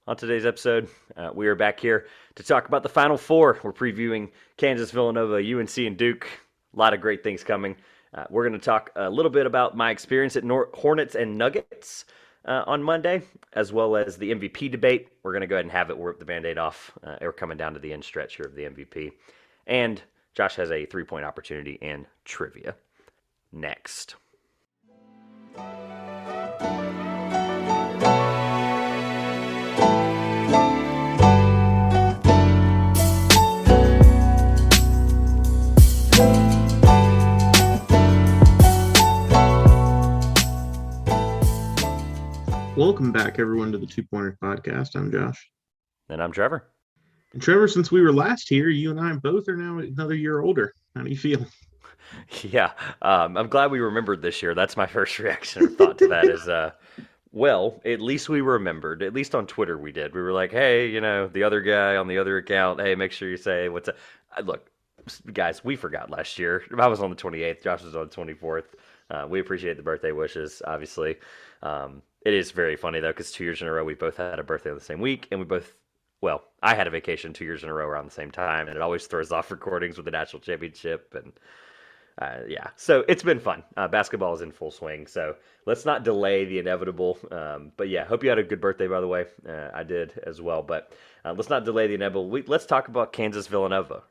On today's episode, we are back here to talk about the Final Four. We're previewing Kansas, Villanova, UNC, and Duke. A lot of great things coming. We're going to talk a little bit about my experience at Hornets and Nuggets on Monday, as well as the MVP debate. We're going to go ahead and have it. We'll rip the Band-Aid off. We're coming down to the end stretch here of the MVP. And Josh has a three-point opportunity and trivia next. Welcome back, everyone, to the Two-Pointers podcast. I'm Josh. And I'm Trevor. And Trevor, since we were last here, you and I both are now another year older. How do you feel? Yeah, I'm glad we remembered this year. That's my first reaction or thought to that is, well, at least we remembered. At least on Twitter we did. We were like, hey, the other guy on the other account, hey, make sure you say what's up. Look, guys, we forgot last year. I was on the 28th. Josh was on the 24th. We appreciate the birthday wishes, obviously. It is very funny, though, because 2 years in a row we both had a birthday on the same week, and I had a vacation 2 years in a row around the same time, and it always throws off recordings with the national championship, and yeah, so it's been fun. Basketball is in full swing, so let's not delay the inevitable. But yeah, hope you had a good birthday, by the way. I did as well, but let's not delay the inevitable. Let's talk about Kansas Villanova.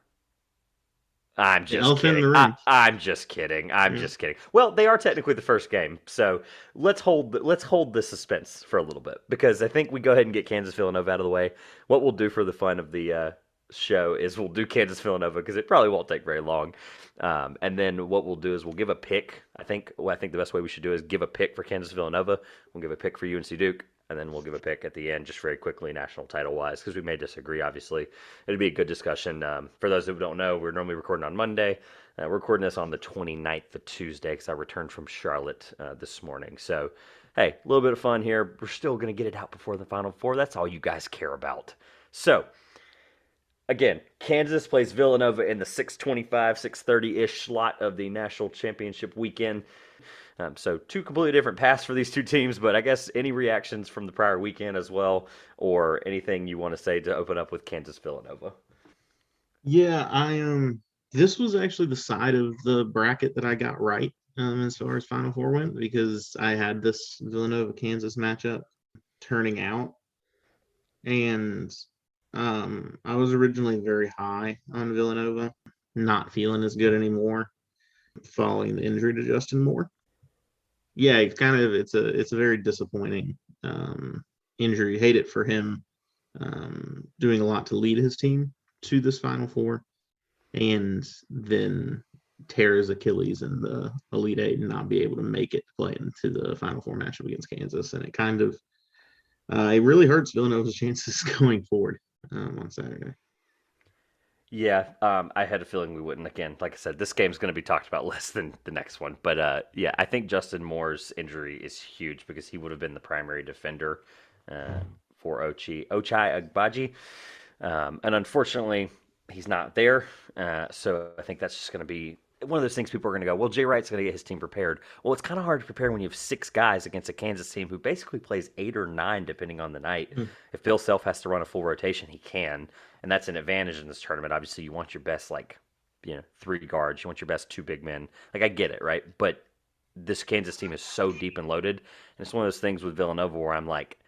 I'm just kidding. I'm just kidding. I'm just kidding. Well, they are technically the first game, so let's hold the suspense for a little bit because I think we go ahead and get Kansas Villanova out of the way. What we'll do for the fun of the show is we'll do Kansas Villanova because it probably won't take very long, and then what we'll do is we'll give a pick. I think the best way we should do is give a pick for Kansas Villanova. We'll give a pick for UNC Duke. And then we'll give a pick at the end, just very quickly, national title-wise, because we may disagree, obviously. It'd be a good discussion. For those who don't know, we're normally recording on Monday. We're recording this on the 29th of Tuesday, because I returned from Charlotte this morning. So, hey, a little bit of fun here. We're still going to get it out before the Final Four. That's all you guys care about. So, again, Kansas plays Villanova in the 6:25, 6:30-ish slot of the national championship weekend. So two completely different paths for these two teams, but I guess any reactions from the prior weekend as well, or anything you want to say to open up with Kansas Villanova? Yeah, this was actually the side of the bracket that I got right as far as Final Four went because I had this Villanova-Kansas matchup turning out, and I was originally very high on Villanova, not feeling as good anymore following the injury to Justin Moore. Yeah, it's a very disappointing injury. Hate it for him doing a lot to lead his team to this Final Four, and then tear his Achilles in the Elite Eight and not be able to make it to play into the Final Four matchup against Kansas. And it really hurts Villanova's chances going forward on Saturday. Yeah, I had a feeling we wouldn't. Again, like I said, this game's going to be talked about less than the next one. But yeah, I think Justin Moore's injury is huge because he would have been the primary defender for Ochai Agbaji. And unfortunately, he's not there. So I think that's just going to be one of those things people are going to go, well, Jay Wright's going to get his team prepared. Well, it's kind of hard to prepare when you have six guys against a Kansas team who basically plays 8 or 9, depending on the night. If Bill Self has to run a full rotation, he can. And that's an advantage in this tournament. Obviously, you want your best, 3 guards. You want your best 2 big men. I get it, right? But this Kansas team is so deep and loaded. And it's one of those things with Villanova where I'm like,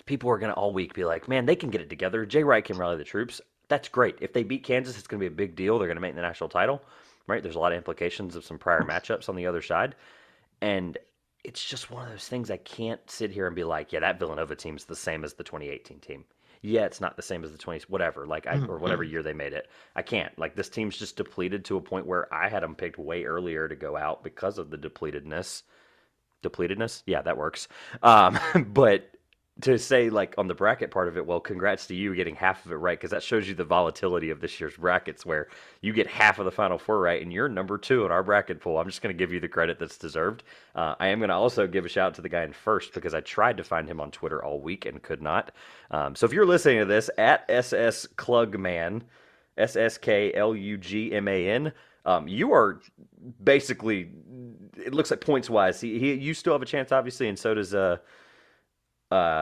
people are going to all week be like, man, they can get it together. Jay Wright can rally the troops. That's great. If they beat Kansas, it's going to be a big deal. They're going to make the national title. Right? There's a lot of implications of some prior matchups on the other side. And it's just one of those things I can't sit here and be like, yeah, that Villanova team's the same as the 2018 team. Yeah, it's not the same as the 20s, whatever, or whatever year they made it. I can't. This team's just depleted to a point where I had them picked way earlier to go out because of the depletedness. Depletedness? Yeah, that works. But to say, on the bracket part of it, well, congrats to you getting half of it right, because that shows you the volatility of this year's brackets, where you get half of the Final Four right, and you're number 2 in our bracket pool. I'm just going to give you the credit that's deserved. I am going to also give a shout out to the guy in first, because I tried to find him on Twitter all week and could not. So if you're listening to this, at SS Klugman, SSKLUGMAN, you are basically, it looks like points-wise, you still have a chance, obviously, and so does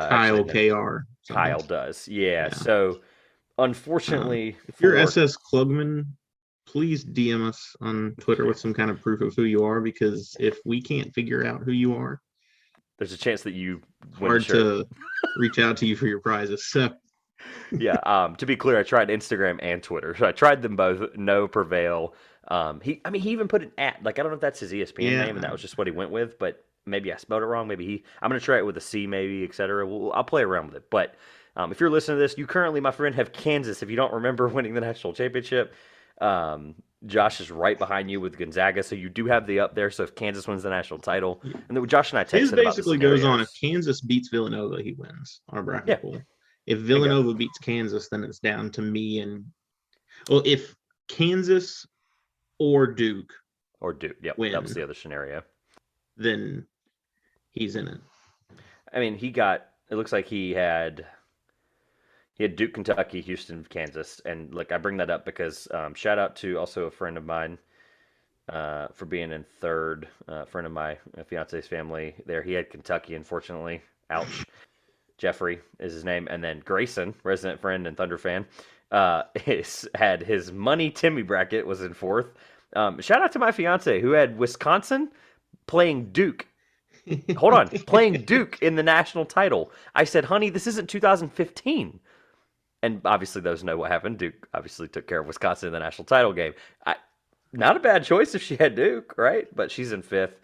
Kyle Actually, no, KR something. Kyle does. Yeah. Yeah. So unfortunately If you're for SS Klugman, please DM us on Twitter with some kind of proof of who you are, because if we can't figure out who you are, there's a chance that you it's win the hard shirt. to reach out to you for your prizes. So Yeah. To be clear, I tried Instagram and Twitter. So I tried them both. No prevail. He even put an at. Like I don't know if that's his ESPN name, and that yeah, was just what he went with. But maybe I spelled it wrong. I'm gonna try it with a C, maybe, etc. I'll play around with it. But if you're listening to this, you currently, my friend, have Kansas. If you don't remember winning the national championship, um, Josh is right behind you with Gonzaga, so you do have the up there. So if Kansas wins the national title, and then Josh and I his texted about the basically goes on: if scenarios. Kansas beats Villanova, he wins our Yeah, bracket pool. If bingo. Villanova beats Kansas, then it's down to me and well, if Kansas or Duke Or Duke. Yep, that was win, the other scenario. then he's in it. I mean, he got. It looks like he had Duke, Kentucky, Houston, Kansas, and like I bring that up because shout out to also a friend of mine for being in third. Friend of my fiance's family there. He had Kentucky, unfortunately. Ouch. Jeffrey is his name, and then Grayson, resident friend and Thunder fan, had his money Timmy bracket was in fourth. Shout out to my fiance who had Wisconsin playing Duke. Hold on, playing Duke in the national title. I said, honey, this isn't 2015. And obviously, those know what happened. Duke obviously took care of Wisconsin in the national title game. Not a bad choice if she had Duke, right? But she's in fifth.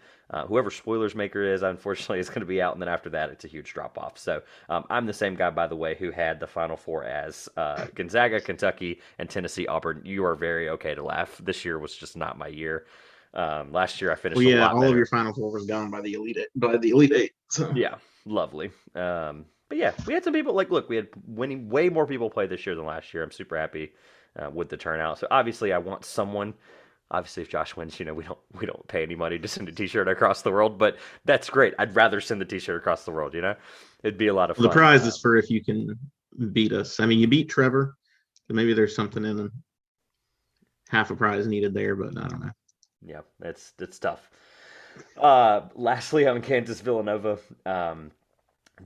Whoever spoilers maker is, unfortunately, is going to be out, and then after that, it's a huge drop off. So I'm the same guy, by the way, who had the Final Four as Gonzaga, Kentucky, and Tennessee, Auburn. You are very okay to laugh. This year was just not my year. Last year, I Well, finished a yeah, lot all of your better. Final Four was gone by the Elite Eight. So Yeah, lovely. But yeah, we had some people like look. We had winning way more people play this year than last year. I'm super happy with the turnout. So obviously, I want someone. Obviously, if Josh wins, we don't pay any money to send a T-shirt across the world, but that's great. I'd rather send the T-shirt across the world. It'd be a lot of the fun. prize is for if you can beat us. I mean, you beat Trevor, so maybe there's something in half a prize needed there, but I don't know. Yeah, it's tough. Lastly, on Kansas Villanova,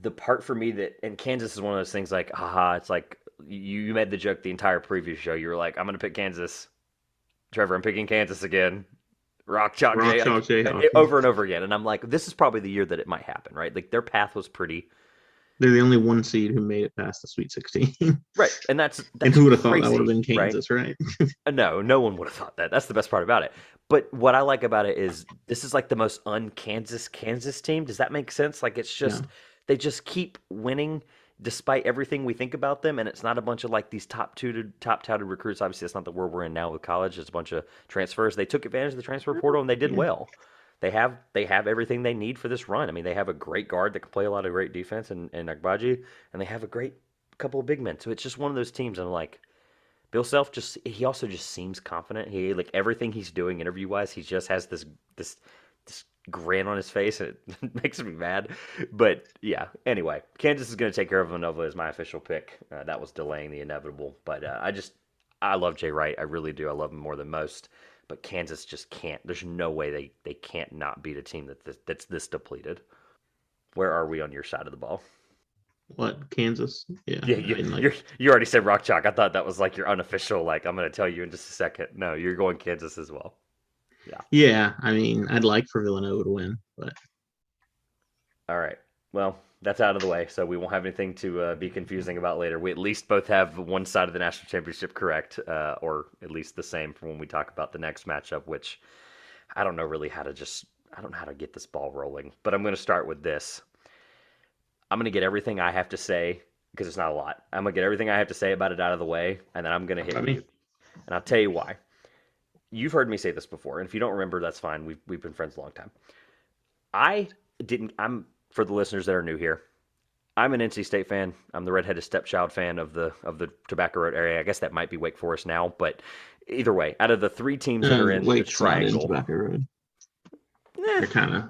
the part for me that and Kansas is one of those things like, haha, it's like you made the joke the entire preview show. You were like, I'm gonna pick Kansas. Trevor, I'm picking Kansas again. Rock Chalk Rock J, Chalk like Jayhawk. over and over again. And I'm like, this is probably the year that it might happen, right? Like their path was pretty They're the only one seed who made it past the Sweet 16. right, and that's And that's who would have thought that would have crazy, been right? Kansas, right? No, no one would have thought that. That's the best part about it. But what I like about it is this is like the most un-Kansas Kansas team. Does that make sense? Like it's Yeah. just they just keep winning despite everything we think about them, and it's not a bunch of like these top touted recruits. Obviously, that's not the world we're in now with college. It's a bunch of transfers. They took advantage of the transfer portal and they did Yeah. well. They have everything they need for this run. I mean, they have a great guard that can play a lot of great defense and Agbaji, and they have a great couple of big men. So it's just one of those teams. I'm like, Bill Self he also just seems confident. He like everything he's doing interview wise, he just has this grin on his face, and it makes me mad. But yeah, anyway, Kansas is going to take care of Villanova as my official pick. That was delaying the inevitable, but I love Jay Wright. I really do. I love him more than most. But Kansas just can't. There's no way they can't not beat a team that's this depleted. Where are we on your side of the ball? What, Kansas? Yeah. Yeah, I mean, like, you already said Rock Chalk. I thought that was like your unofficial. Like I'm going to tell you in just a second. No, you're going Kansas as well. Yeah. yeah, I mean, I'd like for Villanova to win, but All right. Well, that's out of the way, so we won't have anything to be confusing about later. We at least both have one side of the national championship correct, or at least the same for when we talk about the next matchup. Which I don't know really how to just. I don't know how to get this ball rolling, but I'm going to start with this. I'm going to get everything I have to say because it's not a lot. I'm going to get everything I have to say about it out of the way, and then I'm going to hit I mean, you. And I'll tell you why. You've heard me say this before, and if you don't remember, that's fine. We've been friends a long time. I didn't. I'm for the listeners that are new here. I'm an NC State fan. I'm the redheaded stepchild fan of the Tobacco Road area. I guess that might be Wake Forest now, but either way, out of the three teams that are in the Wake's not in triangle, Tobacco Road. eh, They're kind of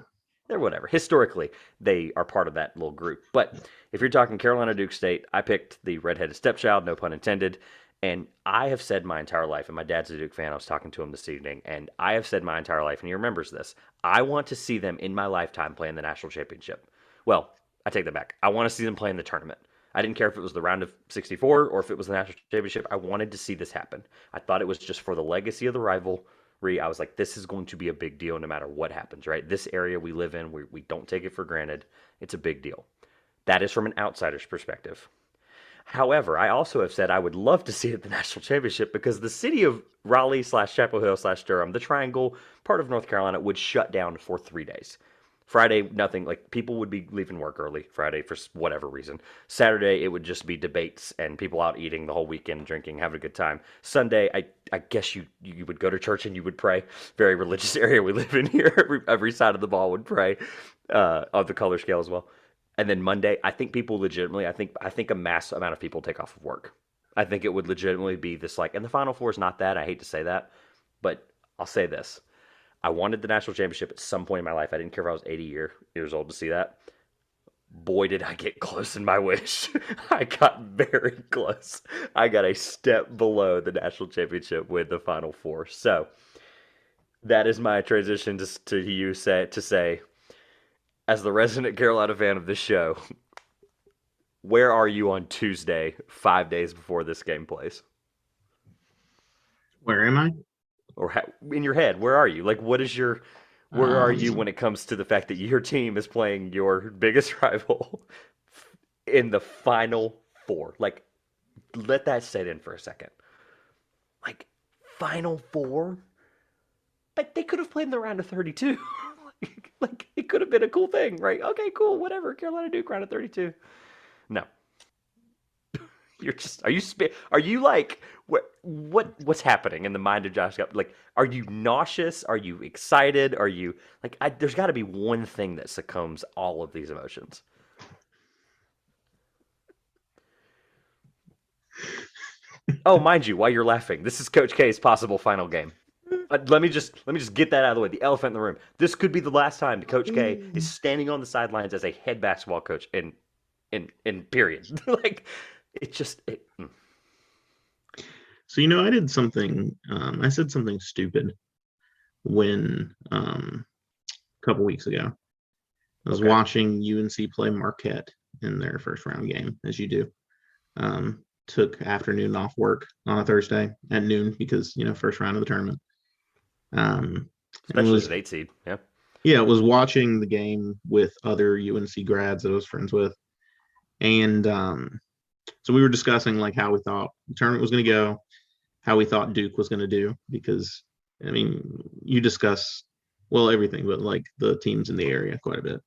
they're whatever. Historically, they are part of that little group. But if you're talking Carolina Duke State, I picked the redheaded stepchild, no pun intended. And I have said my entire life, and my dad's a Duke fan. I was talking to him this evening, and I have said my entire life, and he remembers this. I want to see them in my lifetime playing the national championship. Well, I take that back. I want to see them play in the tournament. I didn't care if it was the round of 64 or if it was the national championship. I wanted to see this happen. I thought it was just for the legacy of the rivalry. I was like, this is going to be a big deal no matter what happens, right? This area we live in, we don't take it for granted. It's a big deal. That is from an outsider's perspective. However, I also have said I would love to see it at the national championship because the city of Raleigh slash Chapel Hill slash Durham, the Triangle, part of North Carolina, would shut down for 3 days. Friday, nothing. Like people would be leaving work early Friday for whatever reason. Saturday, it would just be debates and people out eating the whole weekend, drinking, having a good time. Sunday, I guess you would go to church and you would pray. Very religious area we live in here. Every side of the ball would pray of the color scale as well. And then Monday, I think people legitimately, I think a mass amount of people take off of work. I think it would legitimately be this like, and the Final Four is not that. I hate to say that, but I'll say this: I wanted the national championship at some point in my life. I didn't care if I was 80 years old to see that. Boy, did I get close in my wish. I got very close. I got a step below the national championship with the Final Four. So that is my transition to you say, as the resident Carolina fan of this show, where are you on Tuesday, 5 days before this game plays? Where am I? Or in your head, where are you? Like, where are you Um, when it comes to the fact that your team is playing your biggest rival in the Final Four? Like, let that sit in for a second. Like, Final Four? But they could have played in the round of 32. Like, it could have been a cool thing, right? Okay, cool, whatever. Carolina Duke round of 32. No, you're just are you like what's happening in the mind of Josh Gupton? Like, are you nauseous? Are you excited? Are you like there's got to be one thing that succumbs all of these emotions. Oh, mind you, while you're laughing, this is Coach K's possible final game. Let me just get that out of the way. The elephant in the room. This could be the last time that Coach K is standing on the sidelines as a head basketball coach in period. Like it. so I did something. I said something stupid when a couple weeks ago. I was Okay. watching UNC play Marquette in their first round game, as you do. Took afternoon off work on a Thursday at noon because first round of the tournament. And Especially as was an 8 seed. Yeah. yeah, was watching the game with other UNC grads that I was friends with, and so we were discussing like how we thought the tournament was going to go, how we thought Duke was going to do, because I mean, you discuss well everything, but like the teams in the area quite a bit.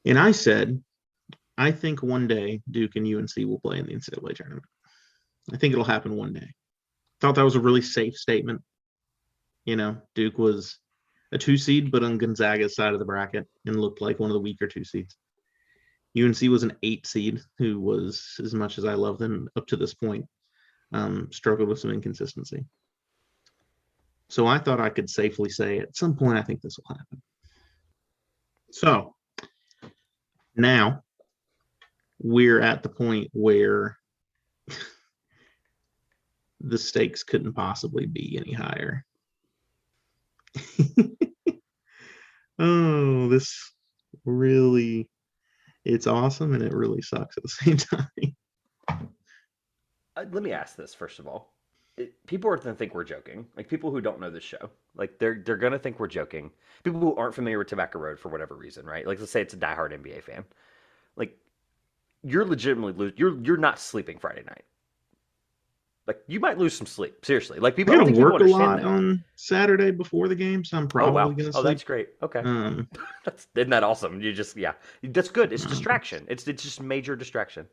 And I said, I think one day Duke and UNC will play in the NCAA tournament. I think it'll happen one day. Thought that was a really safe statement. Duke was a 2 seed, but on Gonzaga's side of the bracket and looked like one of the weaker 2 seeds. UNC was an 8 seed who was, as much as I love them up to this point, struggled with some inconsistency. So I thought I could safely say at some point I think this will happen. So now we're at the point where the stakes couldn't possibly be any higher. Oh, this really, it's awesome and it really sucks at the same time. Let me ask this first of all. People are going to think we're joking. Like people who don't know this show, like they're going to think we're joking. People who aren't familiar with Tobacco Road for whatever reason, right? Like let's say it's a diehard NBA fan. Like you're legitimately you're not sleeping Friday night. Like you might lose some sleep. Seriously. Like I people, I got don't to think people work a understand lot that. on Saturday before the game, so I'm Oh probably wow. going to Oh, sleep. that's great. Okay. Um, Isn't that awesome? You just yeah. That's good. It's um, distraction. It's just major distraction.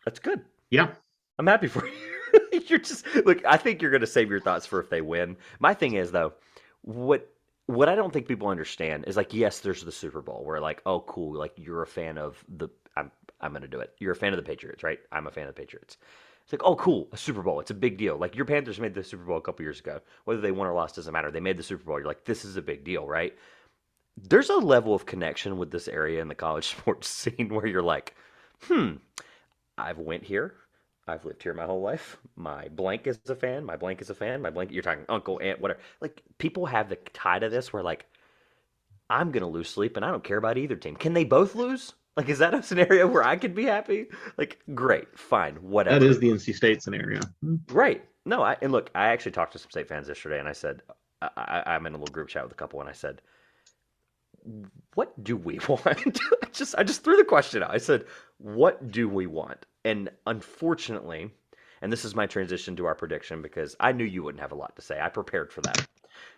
That's good. yeah, I'm happy for you. You're just look. I think you're going to save your thoughts for if they win. My thing is though, what what I don't think people understand is like yes, there's the Super Bowl where like oh cool, like you're a fan of the I'm going to do it. You're a fan of the Patriots, right? I'm a fan of the Patriots. It's like oh cool, a Super Bowl. It's a big deal. Like your Panthers made the Super Bowl a couple years ago. Whether they won or lost doesn't matter. They made the Super Bowl. You're like this is a big deal, right? There's a level of connection with this area in the college sports scene where you're like, hmm, I've went here. I've lived here my whole life. My blank is a fan. My blank is a fan. My blank, you're talking uncle, aunt, whatever. Like people have the tie to this where like I'm going to lose sleep and I don't care about either team. Can they both lose? Like, is that a scenario where I could be happy? Like, great, fine, That is whatever. the NC State scenario. Right. No, and look, I actually talked to some state fans yesterday and I said, I'm in a little group chat with a couple and I said, what do we want? I just threw the question out. I said, what do we want? And unfortunately, and this is my transition to our prediction because I knew you wouldn't have a lot to say. I prepared for that.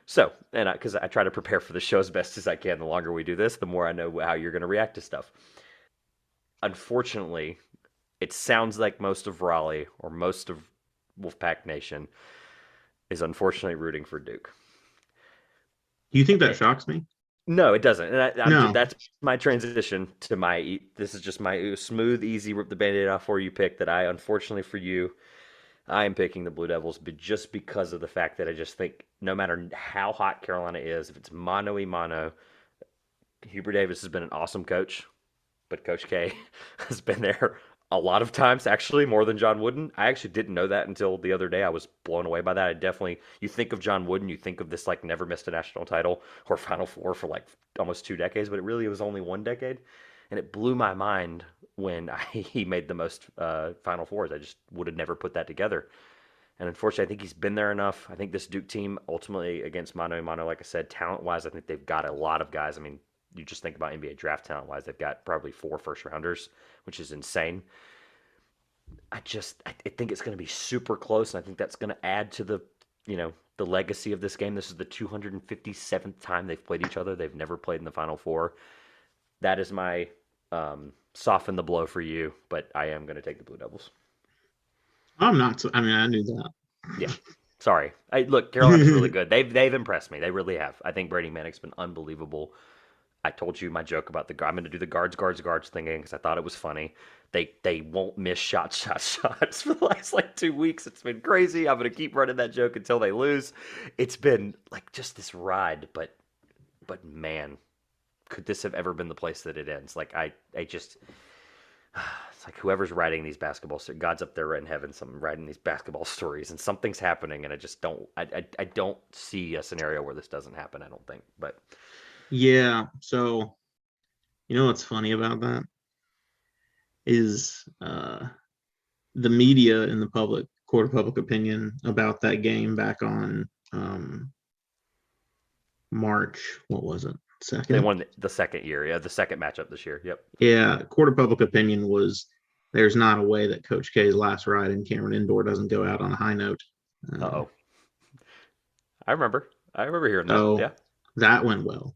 So, and because I try to prepare for the show as best as I can, the longer we do this, the more I know how you're going to react to stuff. Unfortunately, it sounds like most of Raleigh or most of Wolfpack Nation is unfortunately rooting for Duke. Do you think that shocks me? No, it doesn't. And No. that's my transition to my. This is just my smooth, easy, rip the band-aid off for you pick that I, unfortunately for you, I am picking the Blue Devils, but just because of the fact that I just think no matter how hot Carolina is, if it's mano y mano, Hubert Davis has been an awesome coach, but Coach K has been there a lot of times, actually, more than John Wooden. I actually didn't know that until the other day. I was blown away by that. I definitely, you think of John Wooden, you think of this like never missed a national title or Final Four for like almost 2 decades, but it really was only 1 decade. And it blew my mind when he made the most Final Fours. I just would have never put that together. And unfortunately, I think he's been there enough. I think this Duke team, ultimately, against Mano a Mano, like I said, talent wise, I think they've got a lot of guys. I mean, you just think about NBA draft talent wise, they've got probably 4 first rounders, which is insane. I think it's going to be super close, and I think that's going to add to the legacy of this game. This is the 257th time they've played each other. They've never played in the Final Four. That is my soften the blow for you, but I am going to take the Blue Devils. I'm not. I mean, I knew Yeah. Sorry. Look, Carolina's really good. They've impressed me. They really have. I think Brady Manek's been unbelievable. I told you my joke about I'm going to do the guards thing again because I thought it was funny. They won't miss shots for the last like 2 weeks. It's been crazy. I'm going to keep running that joke until they lose. It's been like just this ride, but man, could this have ever been the place that it ends? Like I just it's like whoever's writing these basketball stories, God's up there in heaven, some writing these basketball stories, and something's happening, and I just don't, I don't see a scenario where this doesn't happen. I don't think, but Yeah. So, you know what's funny about that is the media and the public, court of public opinion about that game back on March, what was it? they Second? won the second year, yeah, the second matchup this year. Yep. Yeah. Court of public opinion was there's not a way that Coach K's last ride in Cameron Indoor doesn't go out on a high note. Uh Um, oh, I remember hearing that. so Yeah. that went well.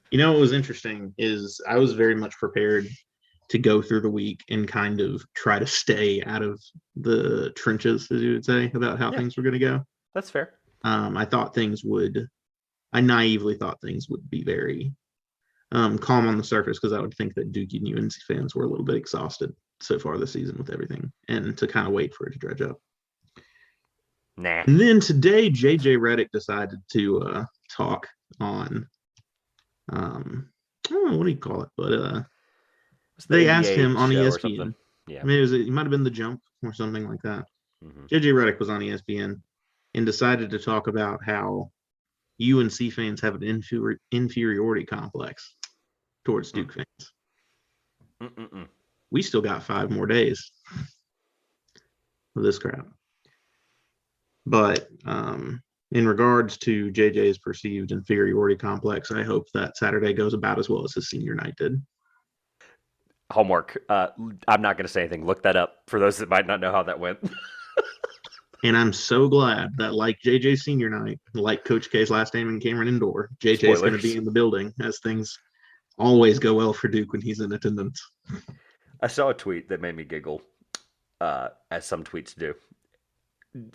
You know what was interesting is I was very much prepared to go through the week and kind of try to stay out of the trenches, as you would say, about how Yeah, things were going to go. that's fair. I thought things would, I naively thought things would be very calm on the surface because I would think that Duke and UNC fans were a little bit exhausted so far this season with everything and to kind of wait for it to dredge up. Nah. And then today, JJ Redick decided to talk on, I don't know what do you call it, but It's the they asked NBA him on show or ESPN. something. Yeah. I mean, it might have been The Jump or something like that. Hmm. JJ Redick was on ESPN and decided to talk about how UNC fans have an inferiority complex towards Duke fans. Mm-mm-mm. We still got 5 more days of this crap. But in regards to JJ's perceived inferiority complex, I hope that Saturday goes about as well as his senior night did. Homework. I'm not going to say anything. Look that up for those that might not know how that went. And I'm so glad that, like JJ's senior night, like Coach K's last name in Cameron Indoor, JJ is going to be in the building as things always go well for Duke when he's in attendance. I saw a tweet that made me giggle, as some tweets do.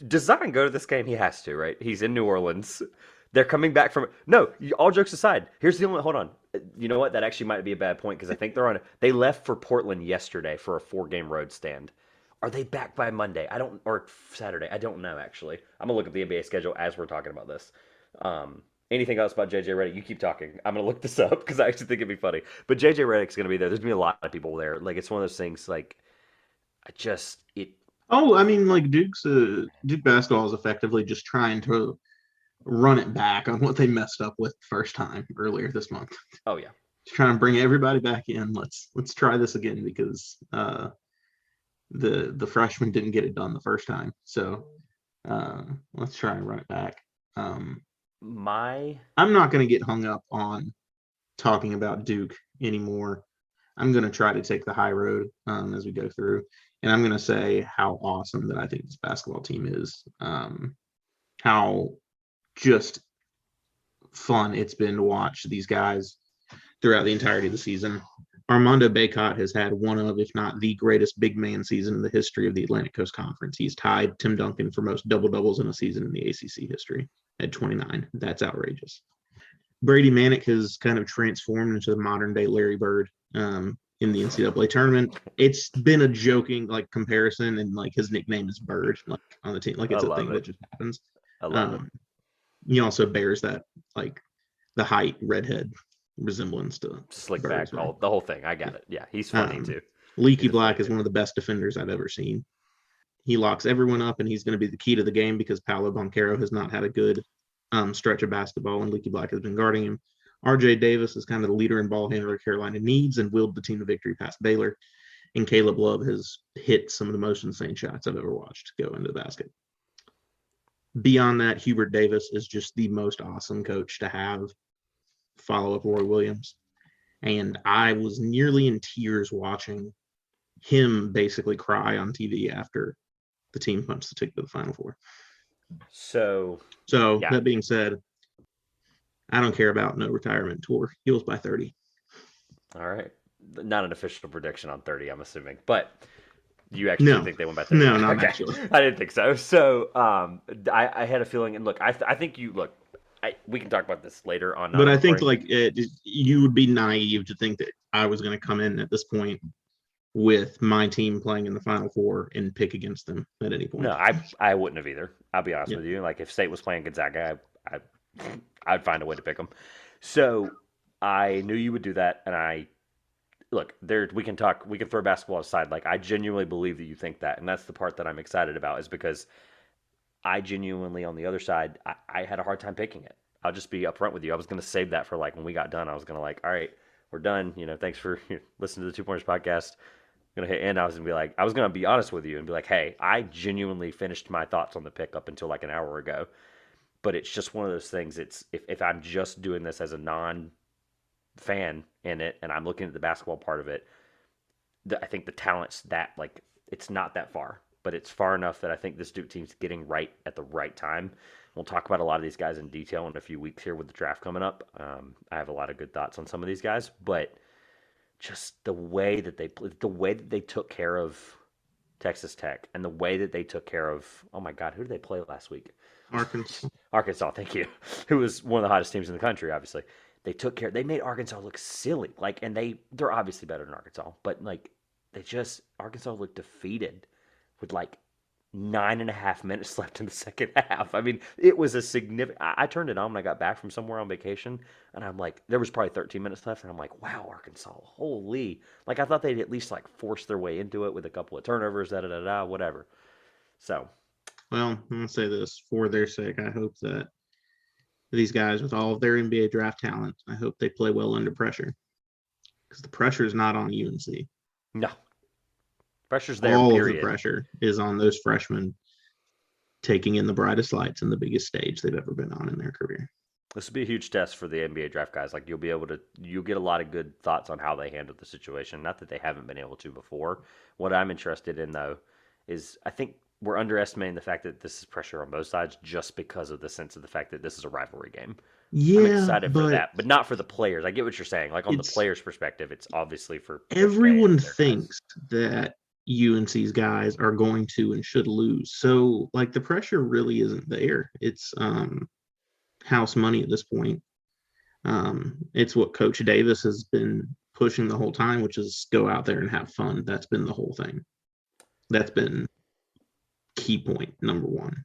Does Zion go to this game? He has to, right? He's in New Orleans. They're coming back from. No, all jokes aside, here's the only. Hold on. You know what? That actually might be a bad point because I think they left for Portland yesterday for a 4-game road stand. Are they back by Monday? Or Saturday. I don't know, actually. I'm going to look up the NBA schedule as we're talking about this. Anything else about JJ Redick? You keep talking. I'm going to look this up because I actually think it'd be funny. But JJ Redick's going to be there. There's going to be a lot of people there. Like, it's one of those things, like, it. Oh, I mean, like Duke basketball is effectively just trying to run it back on what they messed up with the first time earlier this month. Oh yeah. Trying to bring everybody back in. Let's try this again because the freshman didn't get it done the first time. So let's try and run it back. Um, My I'm not going to get hung up on talking about Duke anymore. I'm going to try to take the high road as we go through, and I'm going to say how awesome that I think this basketball team is. How just fun it's been to watch these guys throughout the entirety of the season. Armando Bacot has had one of, if not the greatest big man season in the history of the Atlantic Coast Conference. He's tied Tim Duncan for most double doubles in a season in the ACC history at 29. That's outrageous. Brady Manick has kind of transformed into the modern day Larry Bird in the NCAA tournament. It's been a joking like comparison, and like his nickname is Bird, like on the team, like I it's a love thing that it. just happens. I love it. Um, he also bears that like the height redhead resemblance to Slick Bird's back, way. the whole thing. I Yeah. got it. Yeah, he's funny too. Leaky He's a funny Black is dude. one of the best defenders I've ever seen. He locks everyone up, and he's going to be the key to the game because Paolo Banchero has not had a good stretch of basketball, and Leaky Black has been guarding him. RJ Davis is kind of the leader and ball handler Carolina needs and willed the team to victory past Baylor. And Caleb Love has hit some of the most insane shots I've ever watched go into the basket. Beyond that, Hubert Davis is just the most awesome coach to have follow up Roy Williams. And I was nearly in tears watching him basically cry on TV after the team punched the ticket to the Final Four. So, So yeah. that being said, I don't care about no retirement tour. Heels by 30. All right. Not an official prediction on 30, I'm assuming, but you actually No, think they win by 30? no, not Okay. actually. I didn't think so. So, I had a feeling, and look, I think you look. We can talk about this later on But I think non-recording. like you would be naive to think that I was going to come in at this point with my team playing in the Final Four and pick against them at any No, point. I wouldn't have either. I'll be honest Yeah. with you. Like if State was playing Gonzaga, I'd find a way to pick them. So I knew you would do that, and I look there. We can talk. We can throw basketball aside. Like I genuinely believe that you think that, and that's the part that I'm excited about. Is because I genuinely on the other side, I had a hard time picking it. I'll just be upfront with you. I was going to save that for like when we got done. I was going to like, all right, we're done. Thanks for listening to the Two Pointers podcast. Gonna hit end. I was gonna be like, I was gonna be honest with you and be like, hey, I genuinely finished my thoughts on the pick up until like an hour ago. But it's just one of those things. It's if I'm just doing this as a non fan in it and I'm looking at the basketball part of it, I think the talent's that like it's not that far, but it's far enough that I think this Duke team's getting right at the right time. We'll talk about a lot of these guys in detail in a few weeks here with the draft coming up. I have a lot of good thoughts on some of these guys, but just the way that they took care of Texas Tech, and the way that they took care of oh my God, who did they play last week? Arkansas. Arkansas, thank you. Who was one of the hottest teams in the country, obviously. They took care. They made Arkansas look silly, like, and they're obviously better than Arkansas, but like Arkansas looked defeated with like 9.5 minutes left in the second half. I mean, it was a significant. I turned it on when I got back from somewhere on vacation, and I'm like, there was probably 13 minutes left, and I'm like, wow, Arkansas, holy! Like I thought they'd at least like force their way into it with a couple of turnovers, da da da da, whatever. So Well, I'm gonna say this for their sake. I hope that these guys, with all of their NBA draft talent, I hope they play well under pressure because the pressure is not on UNC. no pressure's there. All of the Period. pressure is on those freshmen taking in the brightest lights and the biggest stage they've ever been on in their career. This will be a huge test for the NBA draft guys. Like you'll get a lot of good thoughts on how they handled the situation. Not that they haven't been able to before. What I'm interested in though is I think we're underestimating the fact that this is pressure on both sides just because of the sense of the fact that this is a rivalry game. I'm Yeah, excited for but that, but not for the players. I get what you're saying. Like on the it's players' perspective, it's obviously for Coach K everyone and their guys. thinks that UNC's guys are going to and should lose. So like the pressure really isn't there. It's house money at this point. It's what Coach Davis has been pushing the whole time, which is go out there and have fun. That's been the whole thing. That's been key point number one.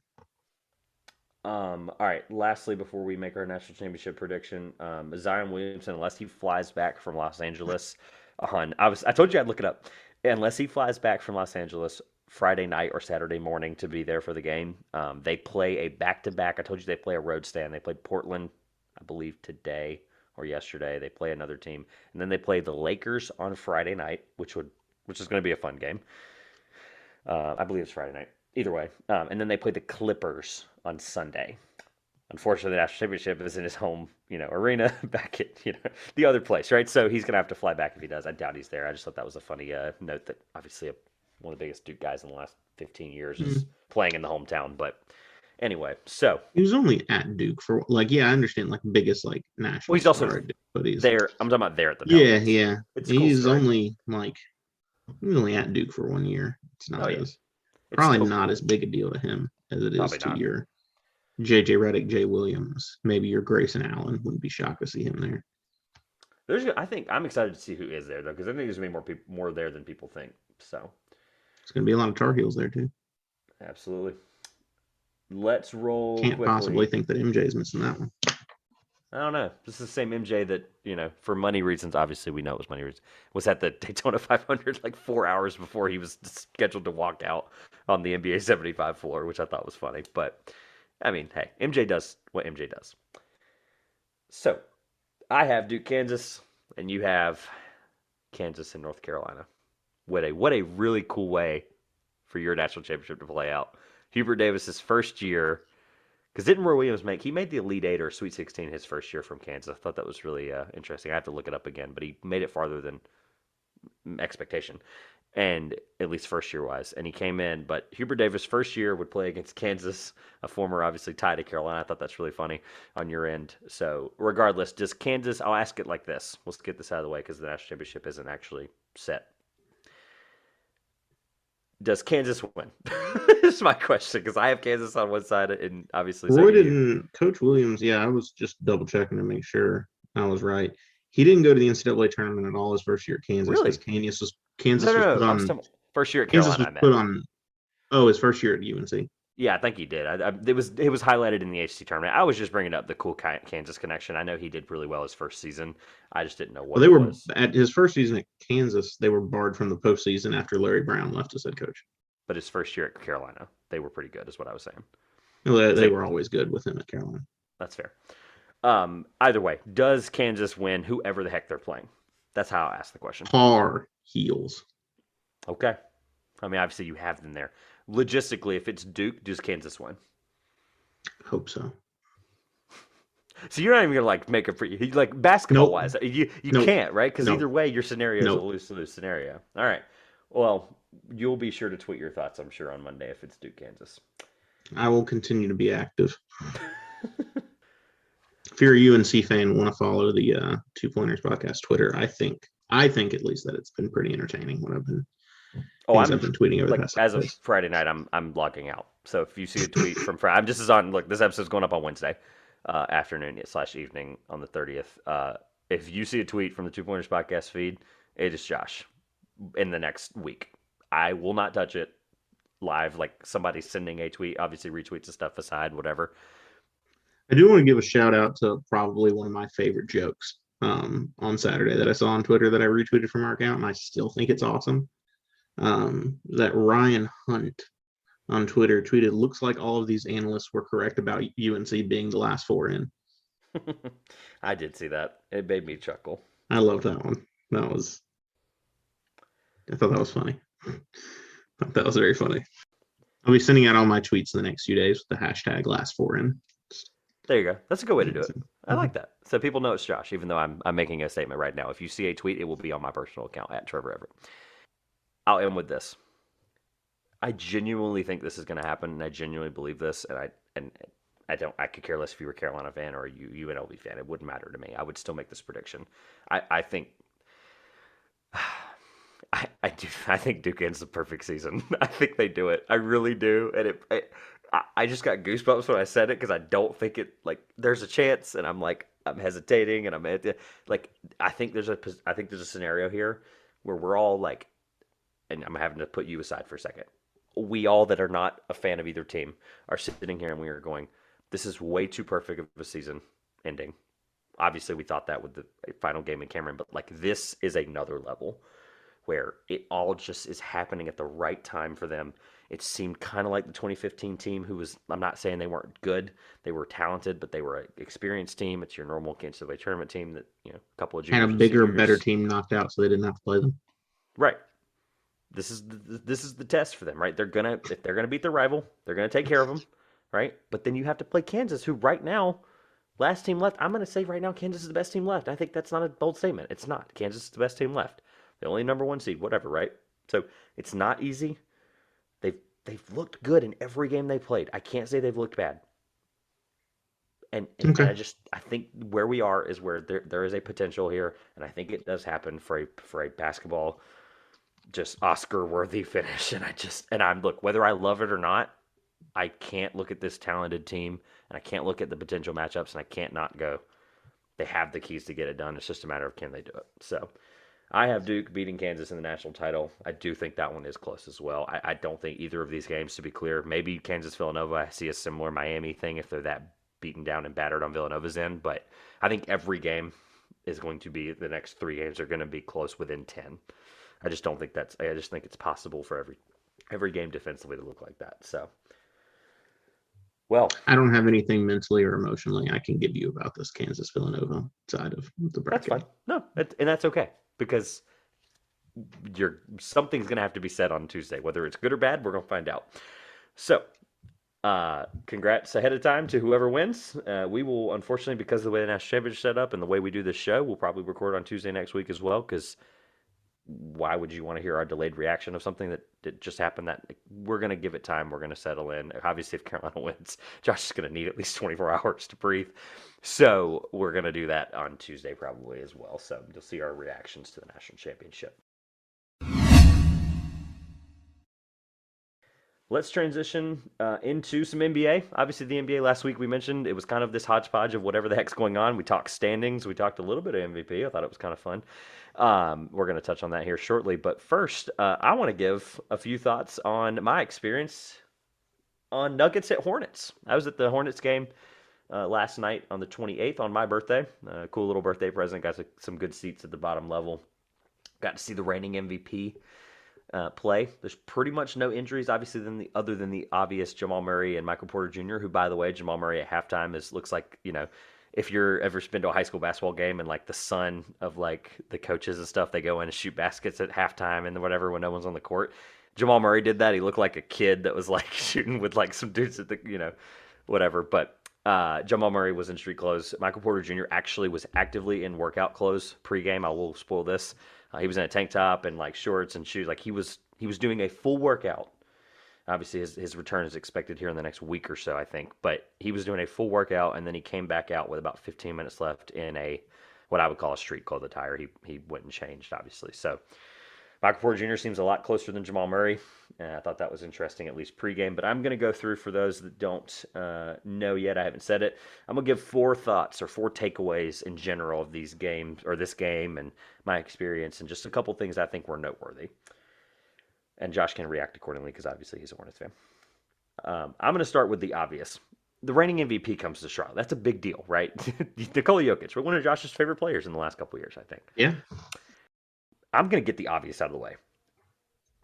All right. Lastly, before we make our national championship prediction, Zion Williamson, unless he flies back from Los Angeles, I told you I'd look it up. unless he flies back from Los Angeles Friday night or Saturday morning to be there for the game. They play a back-to-back. I told you they play a road stand. They played Portland, I believe, today or yesterday. They play another team, and then they play the Lakers on Friday night, which is going to be a fun game. I believe it's Friday night. Either way, and then they play the Clippers on Sunday. Unfortunately, the national championship is in his home, arena back at the other place, right? So he's gonna have to fly back if he does. I doubt he's there. I just thought that was a funny note that obviously one of the biggest Duke guys in the last 15 years is Mm. playing in the hometown. But anyway, so He was only at Duke for like, yeah, I understand like biggest like well, national he's also star at Duke, but he's there. I'm talking about there at the yeah, Pelicans. yeah. It's a cool He's story. only like he was only at Duke for 1 year. It's Oh not yeah, as it's probably still not as cool. big a deal to him as it is Probably to not. your JJ Redick, Jay Williams, maybe your Grayson Allen. Wouldn't be shocked to see him there. I think I'm excited to see who is there though, because I think there's gonna be more people more there than people think. So It's gonna be a lot of Tar Heels there too. absolutely. Let's roll Can't possibly quickly. think that MJ is missing that one. I don't know. This is the same MJ that, for money reasons, obviously we know it was money reasons, was at the Daytona 500 like 4 hours before he was scheduled to walk out on the NBA 75 floor, which I thought was funny. But, I mean, hey, MJ does what MJ does. So, I have Duke, Kansas, and you have Kansas and North Carolina. What a really cool way for your national championship to play out. Hubert Davis's first year. Because didn't Roy Williams he made the Elite Eight or Sweet 16 his first year from Kansas? I thought that was really interesting. I have to look it up again, but he made it farther than expectation, and at least first year wise. And he came in, but Hubert Davis first year would play against Kansas, a former obviously tie to Carolina. I thought that's really funny on your end. So regardless, does Kansas? I'll ask it like this. Let's get this out of the way because the national championship isn't actually set. Does Kansas win? This is my question because I have Kansas on one side, and obviously so Roy do you. didn't. Coach Williams, yeah, I was just double checking to make sure I was right. He didn't go to the NCAA tournament at all his first year at Kansas because Really? No, Kansas no, was put no. I'm on still first year at Kansas Carolina. was I meant. put on. Oh, his first year at UNC. Yeah, I think he did. It was highlighted in the HC tournament. I was just bringing up the cool Kansas connection. I know he did really well his first season. I just didn't know Well, what they it were was. at his first season at Kansas. They were barred from the postseason after Larry Brown left as head coach. But his first year at Carolina, they were pretty good, is what I was saying. Well, Because they they were always good with him at Carolina. that's fair. Either way, does Kansas win? Whoever the heck they're playing. That's how I asked the question. Tar Heels. Okay. I mean, obviously you have them there. Logistically, if it's Duke, does Kansas win? Hope so. So you're not even gonna make a free like basketball Nope. wise. You Nope. can't, right? Because Nope. either way, your scenario is a Nope. lose scenario. All right. Well, you'll be sure to tweet your thoughts, I'm sure, on Monday if it's Duke, Kansas. I will continue to be active. If you're a UNC fan, want to follow the Two Pointers podcast Twitter, I think at least that it's been pretty entertaining. What I've been Oh, things I'm I've been tweeting over the like past as couple of days. Friday night, I'm logging out. So if you see a tweet from Friday, I'm just as on. Look, this episode's going up on Wednesday afternoon / evening on the 30th. If you see a tweet from the Two Pointers podcast feed, it is Josh in the next week. I will not touch it live. Like somebody sending a tweet, obviously retweets and stuff aside, whatever. I do want to give a shout out to probably one of my favorite jokes on Saturday that I saw on Twitter that I retweeted from our account, and I still think it's awesome. That Ryan Hunt on Twitter tweeted, "Looks like all of these analysts were correct about UNC being the last four in." I did see that. It made me chuckle. I love that one. I thought that was funny. I thought that was very funny. I'll be sending out all my tweets in the next few days with the hashtag last four in. There you go. That's a good way to do it. I Mhm. like that. So people know it's Josh, even though I'm making a statement right now. If you see a tweet, it will be on my personal account at Trevor Everett. I'll end with this. I genuinely think this is going to happen, and I genuinely believe this. And I don't. I could care less if you were a Carolina fan or a UNLV fan. It wouldn't matter to me. I would still make this prediction. I think. I do. I think Duke ends the perfect season. I think they do it. I really do. And I just got goosebumps when I said it because I don't think it like there's a chance, and I'm hesitating, and like I think there's a scenario here where we're all like, and I'm having to put you aside for a second. We all that are not a fan of either team are sitting here and we are going, this is way too perfect of a season ending. Obviously, we thought that with the final game in Cameron, but like this is another level where it all just is happening at the right time for them. It seemed kind of like the 2015 team, who was, I'm not saying they weren't good. They were talented, but they were an experienced team. It's your normal NCAA tournament team that, a couple of And a juniors and bigger, better seniors. team knocked out, so they didn't have to play them. Right. This is the test for them, right? If they're gonna beat their rival, they're gonna take care of them, right? But then you have to play Kansas, who right now, last team left. I'm gonna say right now, Kansas is the best team left. I think that's not a bold statement. It's not. Kansas is the best team left. The only number one seed, whatever, right? So it's not easy. They've looked good in every game they played. I can't say they've looked bad. And Okay. I think where we are is where there is a potential here, and I think it does happen for a basketball just Oscar worthy finish. And I'm look, whether I love it or not, I can't look at this talented team and I can't look at the potential matchups and I can't not go. They have the keys to get it done. It's just a matter of can they do it. So I have Duke beating Kansas in the national title. I do think that one is close as well. I don't think either of these games, to be clear, maybe Kansas Villanova. I see a similar Miami thing if they're that beaten down and battered on Villanova's end. But I think every game is going to be the next three games are going to be close within 10. I just don't think that's. I just think it's possible for every game defensively to look like that. So, well, I don't have anything mentally or emotionally I can give you about this Kansas Villanova side of the that's bracket. fine. No, and that's okay because something's going to have to be said on Tuesday, whether it's good or bad. We're going to find out. So, congrats ahead of time to whoever wins. We will, unfortunately, because of the way the national championship set up and the way we do this show, we'll probably record on Tuesday next week as well because why would you want to hear our delayed reaction of something that just happened? That we're going to give it time. We're going to settle in. Obviously, if Carolina wins, Josh is going to need at least 24 hours to breathe. So we're going to do that on Tuesday probably as well. So you'll see our reactions to the national championship. Let's transition into some NBA. Obviously, the NBA last week we mentioned it was kind of this hodgepodge of whatever the heck's going on. We talked standings. We talked a little bit of MVP. I thought it was kind of fun. We're going to touch on that here shortly. But first, I want to give a few thoughts on my experience on Nuggets at Hornets. I was at the Hornets game last night on the 28th on my birthday. Cool little birthday present. Got some good seats at the bottom level. Got to see the reigning MVP play. There's pretty much no injuries, obviously, other than the obvious Jamal Murray and Michael Porter Jr., who, by the way, Jamal Murray at halftime looks like, if you're ever been to a high school basketball game and like the son of like the coaches and stuff, they go in and shoot baskets at halftime and whatever when no one's on the court. Jamal Murray did that. He looked like a kid that was like shooting with like some dudes at the, whatever. But Jamal Murray was in street clothes. Michael Porter Jr. actually was actively in workout clothes pregame. I will spoil this. He was in a tank top and like shorts and shoes. Like he was doing a full workout. Obviously, his return is expected here in the next week or so, I think. But he was doing a full workout, and then he came back out with about 15 minutes left in what I would call a street clothes attire. He went and changed, obviously. So Michael Porter Jr. seems a lot closer than Jamal Murray. I thought that was interesting, at least pregame. But I'm going to go through, for those that don't know yet, I haven't said it. I'm going to give four thoughts or four takeaways in general of these games, or this game, and my experience, and just a couple things I think were noteworthy. And Josh can react accordingly because obviously he's a Hornets fan. I'm going to start with the obvious. The reigning MVP comes to Charlotte. That's a big deal, right? Nikola Jokic, one of Josh's favorite players in the last couple of years, I think. Yeah. I'm going to get the obvious out of the way.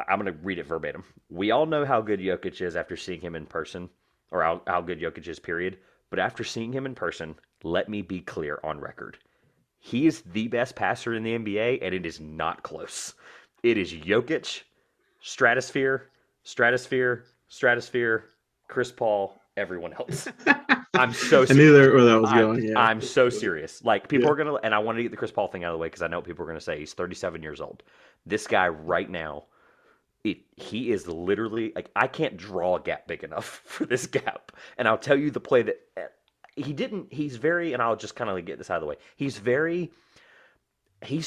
I'm going to read it verbatim. We all know how good Jokic is after seeing him in person, or how good Jokic is, period. But after seeing him in person, let me be clear on record. He is the best passer in the NBA, and it is not close. It is Jokic, stratosphere, stratosphere, stratosphere, Chris Paul, everyone else. I'm so I knew serious. where that was going. Yeah. I'm so serious. Like, people Yeah. are going to, and I wanted to get the Chris Paul thing out of the way because I know what people are going to say. He's 37 years old. This guy right now, he is literally, like, I can't draw a gap big enough for this gap. And I'll tell you the play that he's very, and I'll just kind of get this out of the way. He's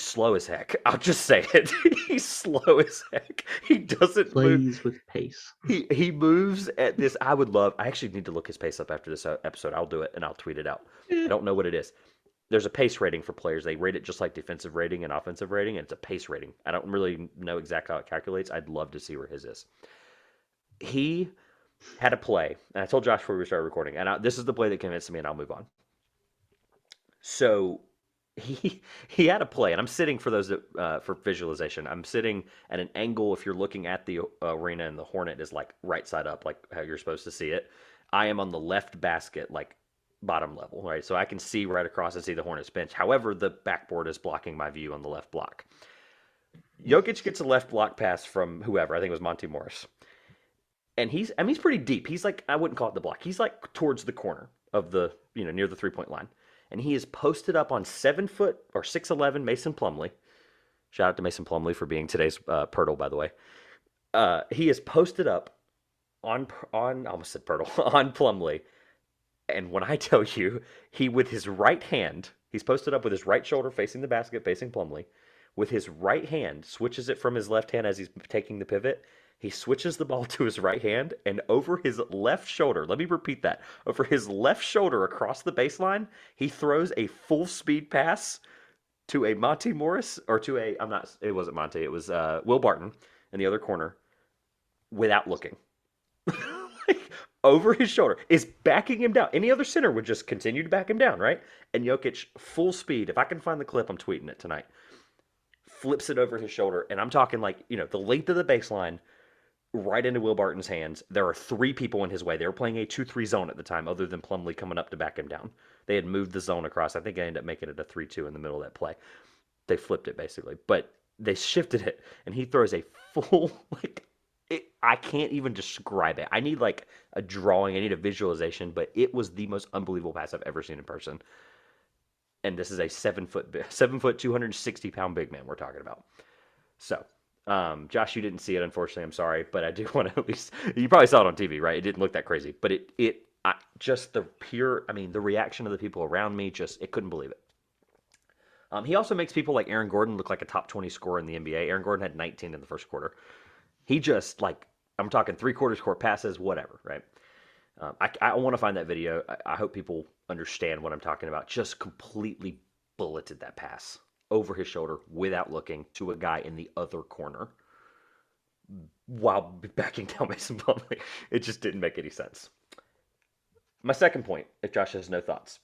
slow as heck. I'll just say it. He's slow as heck. He doesn't Plays with pace. He moves at this. I actually need to look his pace up after this episode. I'll do it and I'll tweet it out. I don't know what it is. There's a pace rating for players. They rate it just like defensive rating and offensive rating, and it's a pace rating. I don't really know exactly how it calculates. I'd love to see where his is. He had a play, and I told Josh before we started recording, and this is the play that convinced me, and I'll move on. So he had a play, and I'm sitting for those that, for visualization. I'm sitting at an angle. If you're looking at the arena, and the Hornet is like right side up, like how you're supposed to see it, I am on the left basket, like bottom level, right? So I can see right across and see the Hornets bench. However, the backboard is blocking my view on the left block. Jokic gets a left block pass from whoever. I think it was Monty Morris, and he's pretty deep. He's like, I wouldn't call it the block. He's like towards the corner of the, near the 3-point line, and he is posted up on 7 foot or 6'11" Mason Plumlee. Shout out to Mason Plumlee for being today's Pirtle, by the way. He is posted up on I almost said Pirtle on Plumlee, and when I tell you, he with his right hand, he's posted up with his right shoulder facing the basket, facing Plumlee. With his right hand, switches it from his left hand as he's taking the pivot. He switches the ball to his right hand, and over his left shoulder, let me repeat that, over his left shoulder across the baseline, he throws a full speed pass to a Monty Morris, or to a, it wasn't Monty, it was Will Barton in the other corner, without looking. Like, over his shoulder, is backing him down. Any other center would just continue to back him down, right? And Jokic, full speed, if I can find the clip, I'm tweeting it tonight, flips it over his shoulder, and I'm talking like, the length of the baseline, right into Will Barton's hands. There are 3 people in his way. They were playing a 2-3 zone at the time, other than Plumlee coming up to back him down. They had moved the zone across. I think I ended up making it a 3-2 in the middle of that play. They flipped it, basically. But they shifted it, and he throws a full, I can't even describe it. I need, like, a drawing. I need a visualization, but it was the most unbelievable pass I've ever seen in person. And this is a 7-foot, 260-pound big man we're talking about. So, Josh, you didn't see it, unfortunately. I'm sorry, but I do want to at least. You probably saw it on TV, right? It didn't look that crazy, but just the pure. I mean, the reaction of the people around me, it couldn't believe it. He also makes people like Aaron Gordon look like a top 20 scorer in the NBA. Aaron Gordon had 19 in the first quarter. He just, like, I'm talking 3/4 court passes, whatever, right? I want to find that video. I hope people understand what I'm talking about. Just completely bulleted that pass over his shoulder without looking to a guy in the other corner while backing down Mason Plumlee. It just didn't make any sense. My second point, if Josh has no thoughts.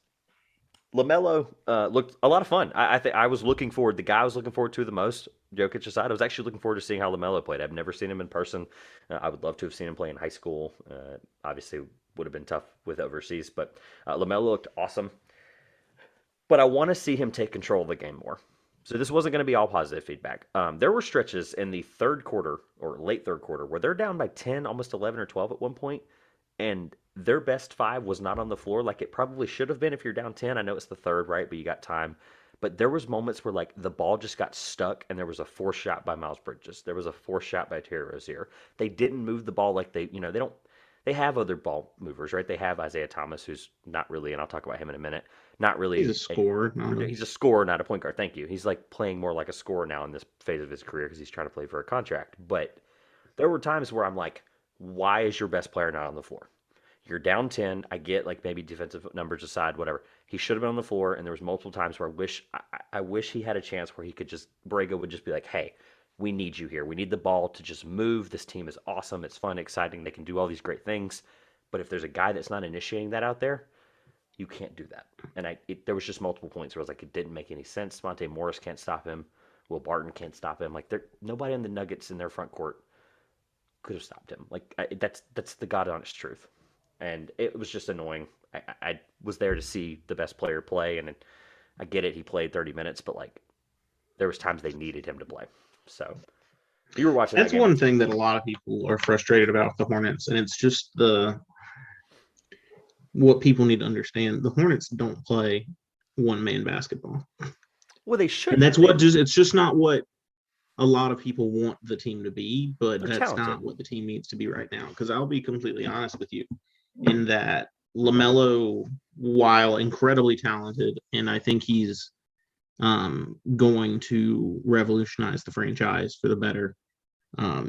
LaMelo looked a lot of fun. I think I was looking forward. The guy I was looking forward to the most, Jokic aside, I was actually looking forward to seeing how LaMelo played. I've never seen him in person. I would love to have seen him play in high school. Obviously, would have been tough with overseas, but LaMelo looked awesome. But I want to see him take control of the game more. So this wasn't going to be all positive feedback. There were stretches in the third quarter or late third quarter where they're down by 10, almost 11 or 12 at one point, and their best 5 was not on the floor like it probably should have been if you're down 10. I know it's the third, right? But you got time. But there was moments where, like, the ball just got stuck, and there was a forced shot by Miles Bridges. There was a forced shot by Terry Rozier. They didn't move the ball like they don't. They have other ball movers, right? They have Isaiah Thomas, who's not really, and I'll talk about him in a minute, not really. He's a scorer. He's a scorer, not a point guard. Thank you. He's like playing more like a scorer now in this phase of his career because he's trying to play for a contract. But there were times where I'm like, why is your best player not on the floor? You're down 10. I get, like, maybe defensive numbers aside, whatever. He should have been on the floor, and there was multiple times where I wish he had a chance where he could just, Borrego would just be like, hey, we need you here. We need the ball to just move. This team is awesome. It's fun, exciting. They can do all these great things. But if there's a guy that's not initiating that out there, you can't do that. And there was just multiple points where I was like, it didn't make any sense. Monte Morris can't stop him. Will Barton can't stop him. Like, nobody on the Nuggets in their front court could have stopped him. Like, that's the God honest truth. And it was just annoying. I was there to see the best player play, and I get it. He played 30 minutes, but, like, there was times they needed him to play. So you were watching. That's one thing that a lot of people are frustrated about with the Hornets, and it's just what people need to understand. The Hornets don't play one-man basketball. Well, they should. And that's it's just not what a lot of people want the team to be, but that's talented. Not what the team needs to be right now. Because I'll be completely honest with you in that LaMelo, while incredibly talented, and I think he's going to revolutionize the franchise for the better,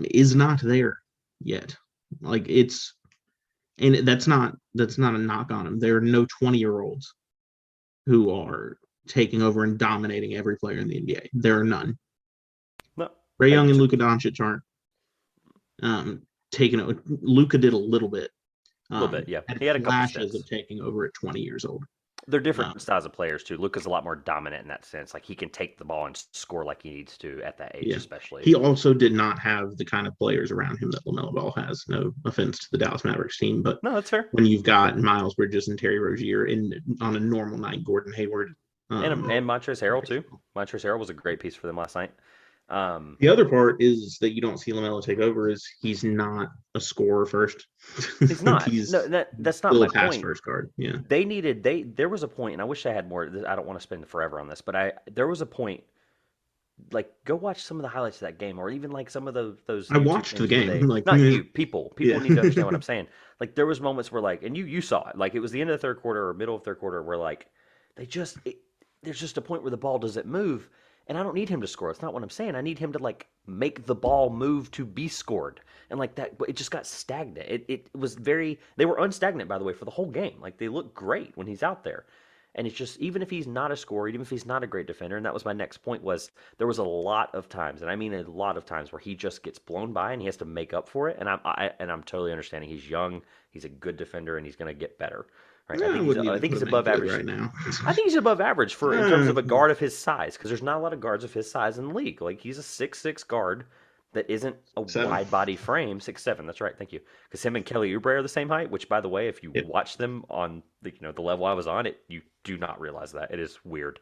is not there yet. Like, that's not a knock on him. There are no 20-year-olds who are taking over and dominating every player in the NBA. There are none. No, Ray Young and Luka Doncic aren't taking over. Luka did a little bit. A little bit, yeah. He had a couple flashes stats of taking over at 20 years old. They're different styles of players too. Luka's a lot more dominant in that sense. Like he can take the ball and score like he needs to at that age, Yeah. especially. He also did not have the kind of players around him that LaMelo Ball has. No offense to the Dallas Mavericks team, but No, that's fair. when you've got Miles Bridges and Terry Rozier and on a normal night, Gordon Hayward. And Montrezl Harrell too. Montrezl Harrell was a great piece for them last night. The other part is that you don't see LaMelo take over is he's not a scorer first. He's not. He's No, that's not still my a pass point. first guard. Yeah. There was a point, and I wish I had more. I don't want to spend forever on this, but there was a point. Like, go watch some of the highlights of that game, or even like some of those I YouTube watched the things where game. Like not you, people yeah. need to understand what I'm saying. Like, there was moments where like, and you saw it, like it was the end of the third quarter or middle of third quarter, where like there's just a point where the ball doesn't move, and I don't need him to score. It's not what I'm saying. I need him to like make the ball move to be scored, and like that, it just got stagnant. It was very. They were unstagnant, by the way, for the whole game. Like they look great when he's out there. And it's just, even if he's not a scorer, even if he's not a great defender, and that was my next point, was there was a lot of times, and I mean a lot of times, where he just gets blown by and he has to make up for it. And I'm totally understanding. He's young, he's a good defender, and he's going to get better. Right? Yeah, I think he's above average right now. I think he's above average for in terms of a guard of his size, because there's not a lot of guards of his size in the league. Like he's a 6'6" guard that isn't a wide body frame, 6'7". That's right, thank you. Because him and Kelly Oubre are the same height. Which, by the way, if you watch them on the level I was on, you do not realize that. It is weird.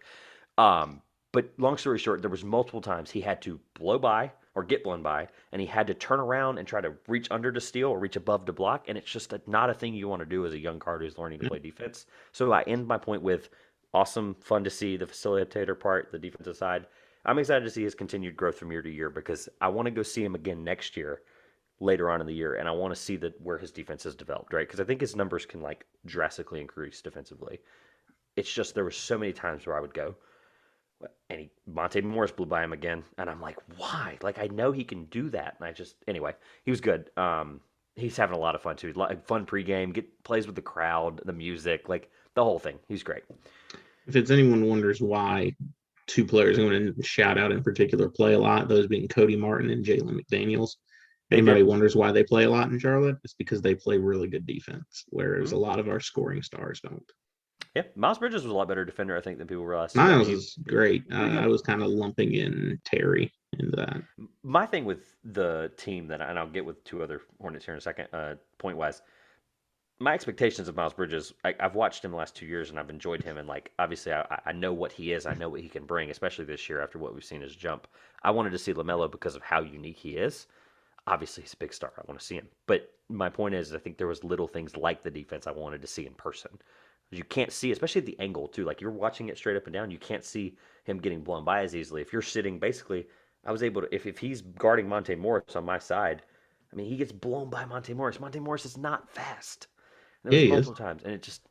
But long story short, there was multiple times he had to blow by or get blown by, and he had to turn around and try to reach under to steal or reach above to block, and it's just not a thing you want to do as a young guard who's learning to play defense. So I end my point with awesome, fun to see the facilitator part, the defensive side. I'm excited to see his continued growth from year to year, because I want to go see him again next year, later on in the year, and I want to see where his defense has developed, right? Because I think his numbers can like drastically increase defensively. It's just there were so many times where I would go, and Monte Morris blew by him again, and I'm like, why? Like I know he can do that, and anyway, he was good. He's having a lot of fun too. Fun pregame, plays with the crowd, the music, like the whole thing. He's great. If it's anyone wonders why two players I'm going to shout out in particular play a lot, those being Cody Martin and Jalen McDaniels. Anybody wonders why they play a lot in Charlotte, it's because they play really good defense, whereas a lot of our scoring stars don't. Yeah, Miles Bridges was a lot better defender, I think, than people realized. Miles is great. I was kind of lumping in Terry into that. My thing with the team, and I'll get with two other Hornets here in a second, point-wise, my expectations of Miles Bridges, I've watched him the last 2 years, and I've enjoyed him, and like obviously I know what he is, I know what he can bring, especially this year after what we've seen his jump. I wanted to see LaMelo because of how unique he is. Obviously, he's a big star. I want to see him. But my point is, I think there was little things like the defense I wanted to see in person. You can't see, especially at the angle, too. Like, you're watching it straight up and down. You can't see him getting blown by as easily. If you're sitting, basically, I was able to, if he's guarding Monte Morris on my side, I mean, he gets blown by Monte Morris. Monte Morris is not fast. And there was multiple times. And it just,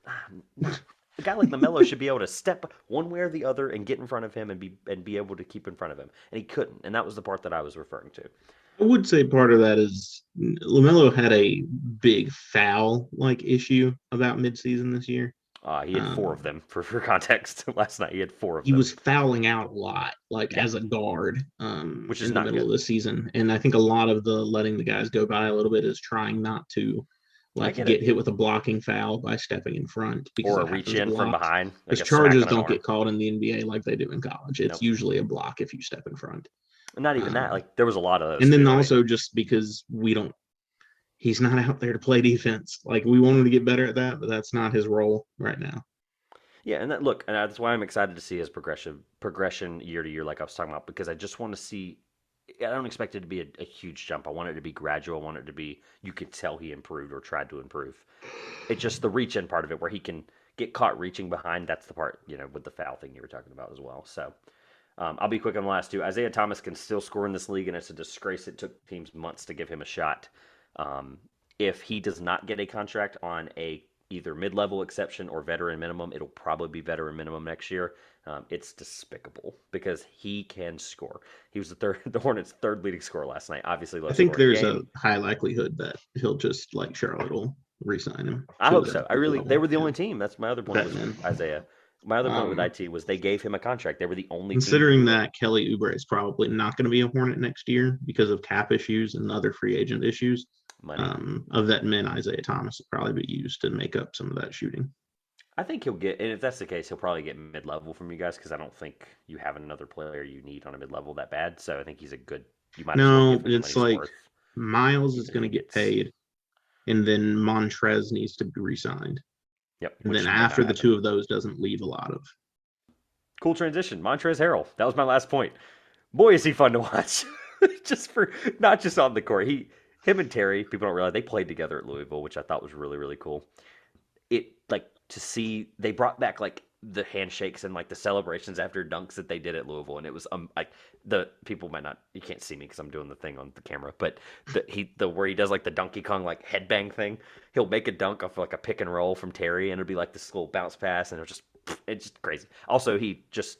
a guy like LaMelo should be able to step one way or the other and get in front of him and be able to keep in front of him. And he couldn't. And that was the part that I was referring to. I would say part of that is LaMelo had a big foul-like issue about midseason this year. He had 4 of them, for context. Last night, he had 4 of them. He was fouling out a lot, as a guard, which is in the not middle good of the season. And I think a lot of the letting the guys go by a little bit is trying not to get hit with a blocking foul by stepping in front. Or a reach in from behind. Because charges don't get called in the NBA like they do in college. It's usually a block if you step in front. Not even that. Like, there was a lot of those. And then also just because he's not out there to play defense. Like, we want him to get better at that, but that's not his role right now. Yeah, and that's why I'm excited to see his progression year to year, like I was talking about, because I just want to see. I don't expect it to be a huge jump. I want it to be gradual. I want it to be, you could tell he improved or tried to improve. It's just the reach in part of it where he can get caught reaching behind. That's the part, with the foul thing you were talking about as well. So I'll be quick on the last two. Isaiah Thomas can still score in this league, and it's a disgrace it took teams months to give him a shot. If he does not get a contract on either mid-level exception or veteran minimum, it'll probably be veteran minimum next year. It's despicable because he can score. He was the Hornets' third leading scorer last night. Obviously, I think there's a high likelihood that he'll just Charlotte will re-sign him. I hope so. They were the only team. That's my other point with Isaiah. My other point with IT was they gave him a contract. They were the only considering that Kelly Oubre is probably not going to be a Hornet next year because of cap issues and other free agent issues. A vet min Isaiah Thomas will probably be used to make up some of that shooting. I think he'll get, and if that's the case, he'll probably get mid-level from you guys because I don't think you have another player you need on a mid-level that bad. So I think he's a good. You might as well No, give him the it's money's like worth, Miles is even if going he to get gets. paid, and then Montrez needs to be re-signed. Yep, And then which might not after the happen. two of those doesn't leave a lot of. Cool transition, Montrezl Harrell. That was my last point. Boy, is he fun to watch. Just for not just on the court. Him and Terry, people don't realize they played together at Louisville, which I thought was really, really cool. It like to see they brought back like the handshakes and like the celebrations after dunks that they did at Louisville, and it was like the people might not you can't see me because I'm doing the thing on the camera, but the where he does like the Donkey Kong like headbang thing, he'll make a dunk off like a pick and roll from Terry, and it'll be like this little bounce pass, and it's just crazy. Also, he just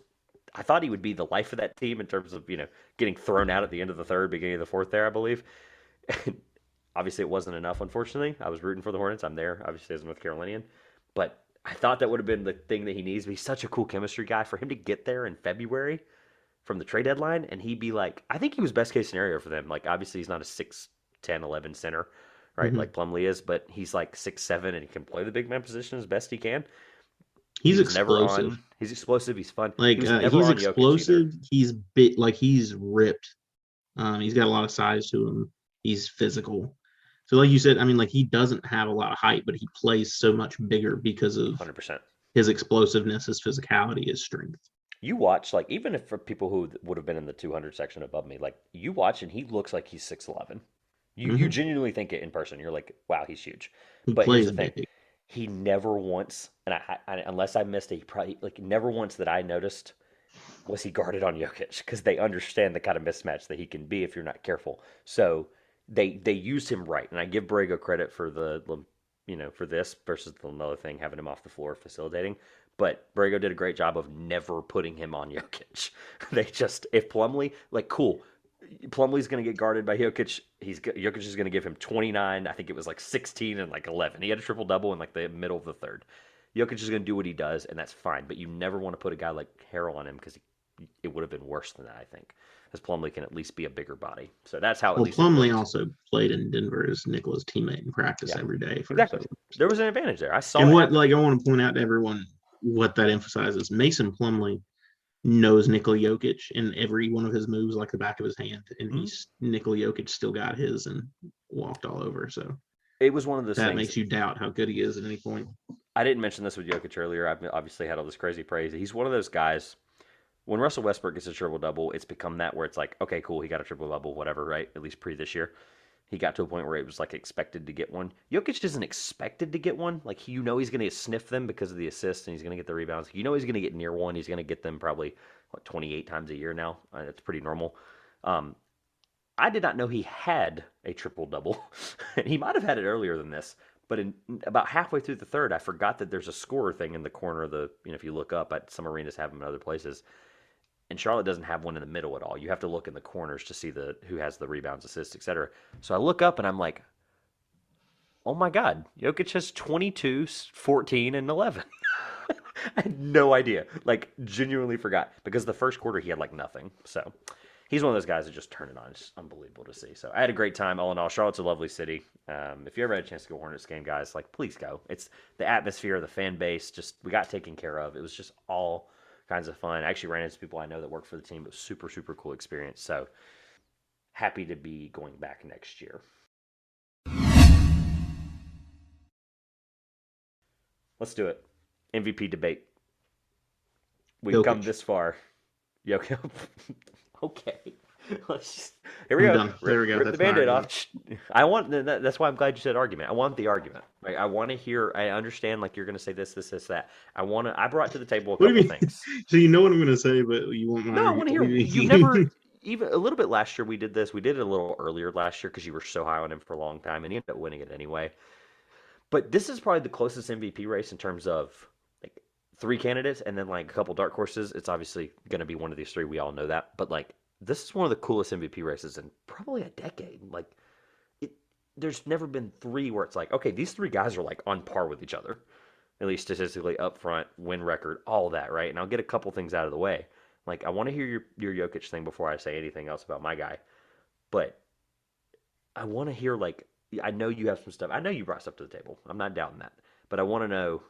I thought he would be the life of that team in terms of getting thrown out at the end of the third, beginning of the fourth there, I believe. Obviously, it wasn't enough, unfortunately. I was rooting for the Hornets. I'm there, obviously, as a North Carolinian. But I thought that would have been the thing that he needs. But he's such a cool chemistry guy. For him to get there in February from the trade deadline, and he'd be like, I think he was best case scenario for them. Like, obviously, he's not a 6'10", 11 center, right? Mm-hmm. Like Plumlee is, but he's like 6'7", and he can play the big man position as best he can. He He's was never explosive. on. He's explosive. He's fun. He Like was never he's on Jokic either. explosive. He's bit like he's ripped. He's got a lot of size to him. He's physical. So like you said, I mean, like he doesn't have a lot of height, but he plays so much bigger because of 100%. his explosiveness, his physicality, his strength. You watch, like, even if for people who would have been in the 200 section above me, like, you watch and he looks like he's 6'11". You Mm-hmm. genuinely think it in person. You're like, wow, he's huge. He But here's plays the thing. big. He never once, and unless I missed it, he probably, like, never once that I noticed was he guarded on Jokic because they understand the kind of mismatch that he can be if you're not careful. So they used him right, and I give Borrego credit for for this versus another thing having him off the floor facilitating. But Borrego did a great job of never putting him on Jokic. They just if Plumlee like cool. Plumlee's going to get guarded by Jokic. Jokic is going to give him 29. I think it was like 16 and like 11. He had a triple double in like the middle of the third. Jokic is going to do what he does, and that's fine. But you never want to put a guy like Harrell on him because it would have been worse than that, I think, because Plumlee can at least be a bigger body. So that's how at Well, least it Plumlee looked. also played in Denver as Nicola's teammate in practice Yeah, every day for exactly. several There years. was an advantage there. I saw And it what happen. like I want to point out to everyone what that emphasizes. Mason Plumlee knows Nikola Jokic and every one of his moves like the back of his hand, and Mhm. he's Nikola Jokic still got his and walked all over. So It was one of those that things. makes you doubt how good he is at any point. I didn't mention this with Jokic earlier. I've obviously had all this crazy praise. He's one of those guys. When Russell Westbrook gets a triple double, it's become that where it's like, okay, cool, he got a triple double, whatever, right? At least pre this year. He got to a point where it was like expected to get one. Jokic isn't expected to get one. Like he's going to sniff them because of the assists and he's going to get the rebounds. He's going to get near one. He's going to get them probably 28 times a year now. That's pretty normal. Um, I did not know he had a triple double. He might have had it earlier than this, but in about halfway through the third, I forgot that there's a scorer thing in the corner of the. If you look up at some arenas have them in other places, and Charlotte doesn't have one in the middle at all. You have to look in the corners to see the who has the rebounds, assists, etc. So I look up and I'm like, oh my God, Jokic has 22, 14, and 11. I had no idea. Like, genuinely forgot. Because the first quarter, he had, like, nothing. So, he's one of those guys that just turn it on. It's just unbelievable to see. So, I had a great time. All in all, Charlotte's a lovely city. If you ever had a chance to go Hornets game, guys, like, please go. It's the atmosphere, the fan base, just, we got taken care of. It was just all kinds of fun. I actually ran into people I know that work for the team. It was super, super cool experience. So, happy to be going back next year. Let's do it. MVP debate. We've come Jokic. this far. Yoko. Okay. Here we I'm go. done. There we go. Rip the That's my band-aid argument. off. I want that's why I'm glad you said argument. I want the argument. Right? I want to hear. I understand like you're going to say this, that. I brought to the table a What do couple you mean? things. So you know what I'm going to say, but you want my No, I argument? want to What do hear. You've you never mean? even a little bit last year. We did this. We did it a little earlier last year because you were so high on him for a long time, and he ended up winning it anyway. But this is probably the closest MVP race in terms of like three candidates and then like a couple dark horses. It's obviously going to be one of these three. We all know that. But like this is one of the coolest MVP races in probably a decade. Like it, there's never been three where it's like, okay, these three guys are like on par with each other, at least statistically, up front, win record, all that, right? And I'll get a couple things out of the way. Like I want to hear your Jokic thing before I say anything else about my guy, but I want to hear like I know you have some stuff. I know you brought stuff to the table. I'm not doubting that, but I want to know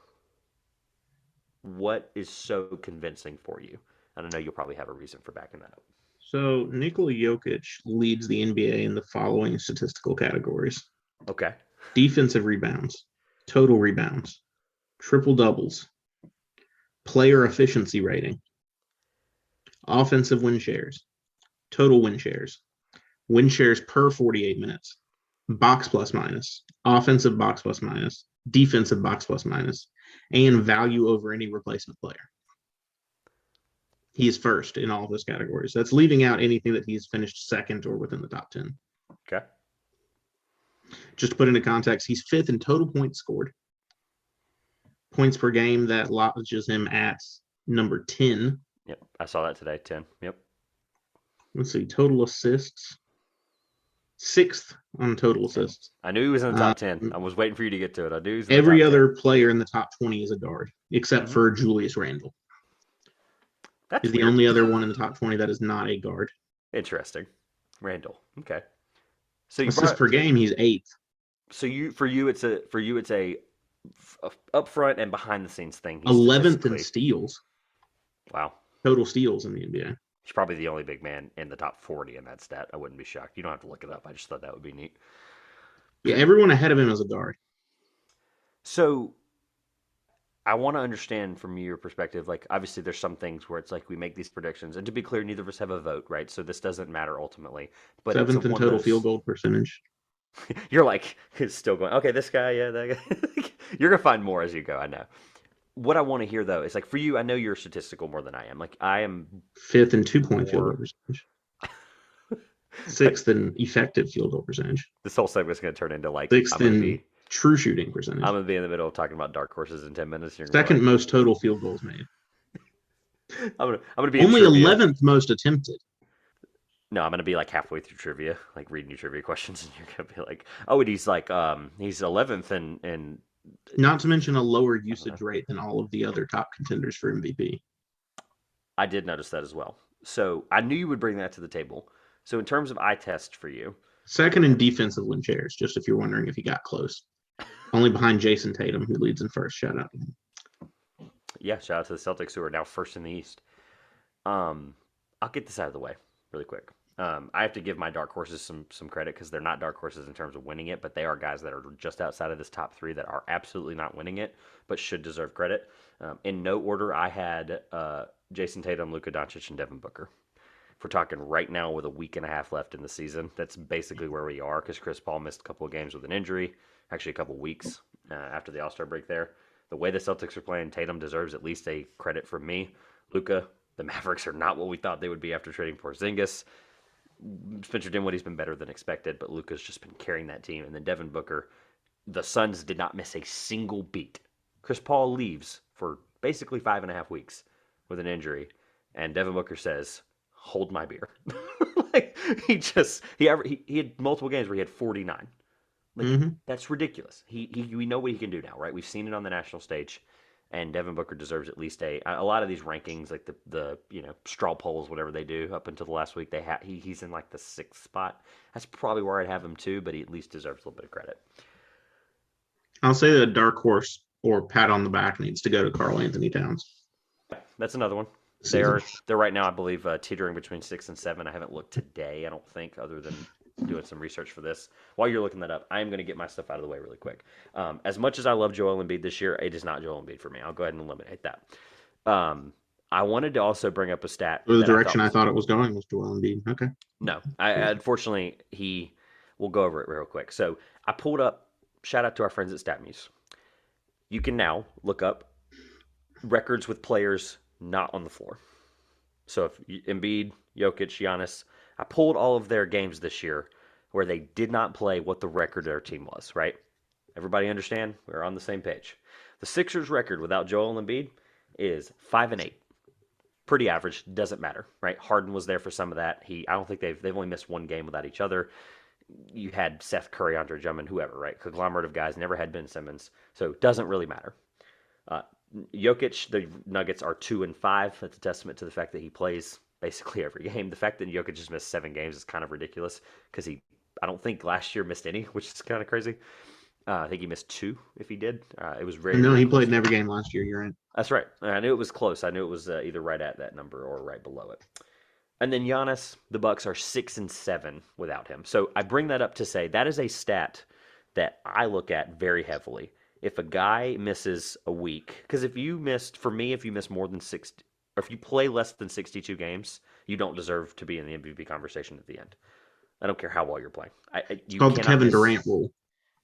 What is so convincing for you? And I know you'll probably have a reason for backing that up. So Nikola Jokic leads the NBA in the following statistical categories: Okay. defensive rebounds, total rebounds, triple doubles, player efficiency rating, offensive win shares, total win shares per 48 minutes, box plus minus, offensive box plus minus, defensive box plus minus, and value over any replacement player. He is first in all of those categories. That's leaving out anything that he's finished second or within the top 10. Okay. Just to put into context, he's fifth in total points scored. Points per game, that lodges him at number 10. Yep. I saw that today. 10. Yep. Let's see, total assists. Sixth on total assists. I knew he was in the top 10. I was waiting for you to get to it. I knew he was in every the top other 10. player in the top 20 is a guard, except for Julius Randle. That's Is the weird. only other one in the top 20 that is not a guard. Interesting. Randall. Okay. So Assists per game, he's eighth. So for you it's a up front and behind the scenes thing. 11th in steals. Wow. Total steals in the NBA. He's probably the only big man in the top 40 in that stat. I wouldn't be shocked. You don't have to look it up. I just thought that would be neat. Yeah, everyone ahead of him is a guard. So I want to understand from your perspective, like obviously there's some things where it's like we make these predictions, and to be clear, neither of us have a vote, right? So this doesn't matter ultimately. But seventh in total field goal percentage. You're like, it's still going, okay, this guy, yeah, that guy. You're going to find more as you go, I know. What I want to hear, though, is like for you, I know you're statistical more than I am. Like I am fifth in 2-point field goal percentage. Sixth in effective field goal percentage. This whole segment's going to turn into like sixth in true shooting percentage. I'm going to be in the middle of talking about dark horses in 10 minutes. Second like, most total field goals made. I'm gonna be only 11th most attempted. No, I'm gonna be like halfway through trivia, like reading you trivia questions, and you're gonna be like, "Oh, and he's like, he's 11th and not to mention a lower usage rate than all of the other top contenders for MVP." I did notice that as well. So I knew you would bring that to the table. So in terms of eye test for you, second in defensive win shares, just if you're wondering if he got close, only behind Jason Tatum, who leads in first. Shout out to him. Yeah, shout out to the Celtics, who are now first in the East. I'll get this out of the way really quick. I have to give my dark horses some credit because they're not dark horses in terms of winning it, but they are guys that are just outside of this top three that are absolutely not winning it, but should deserve credit. In no order, I had Jason Tatum, Luka Doncic, and Devin Booker. If we're talking right now with a week and a half left in the season, that's basically where we are because Chris Paul missed a couple of games with an injury, actually a couple of weeks after the All-Star break there. The way the Celtics are playing, Tatum deserves at least a credit from me. Luka, the Mavericks are not what we thought they would be after trading Porzingis. Spencer Dinwiddie's been better than expected, but Luka's just been carrying that team. And then Devin Booker, the Suns did not miss a single beat. Chris Paul leaves for basically 5.5 weeks with an injury, and Devin Booker says, "Hold my beer." Like he had multiple games where he had 49. Like that's ridiculous. We know what he can do now, right? We've seen it on the national stage. And Devin Booker deserves at least a lot of these rankings, like the straw polls, whatever they do up until the last week. He's in like the 6th spot. That's probably where I'd have him too, but he at least deserves a little bit of credit. I'll say that dark horse or pat on the back needs to go to Karl Anthony Towns. That's another one. They're right now, I believe, teetering between 6 and 7. I haven't looked today, I don't think, other than doing some research for this. While you're looking that up, I am going to get my stuff out of the way really quick. As much as I love Joel Embiid this year, it is not Joel Embiid for me. I'll go ahead and eliminate that. I wanted to also bring up a stat. The direction I thought it was going was Joel Embiid. Okay. No, unfortunately, we'll go over it real quick. So I pulled up, shout out to our friends at StatMuse. You can now look up records with players not on the floor. So if Embiid, Jokic, Giannis, I pulled all of their games this year where they did not play what the record of their team was, right? Everybody understand? We're on the same page. The Sixers record without Joel Embiid is 5-8. Pretty average, doesn't matter, right? Harden was there for some of that. I don't think they've only missed one game without each other. You had Seth Curry, Andre Drummond, whoever, right? Conglomerate of guys, never had Ben Simmons. So it doesn't really matter. Jokic, the Nuggets are 2-5. That's a testament to the fact that he plays basically every game. The fact that Jokic just missed 7 games is kind of ridiculous because I don't think last year missed any, which is kind of crazy. I think he missed two if he did. It was very, No, very he close played in to every one. game last year. You're right. That's right. I knew it was close. I knew it was either right at that number or right below it. And then Giannis, the Bucks are 6-7 without him. So I bring that up to say that is a stat that I look at very heavily. If a guy misses a week, because if you missed, for me, if you miss more than 60, or if you play less than 62 games, you don't deserve to be in the MVP conversation at the end. I don't care how well you're playing. It's You called the cannot Kevin miss. Durant rule.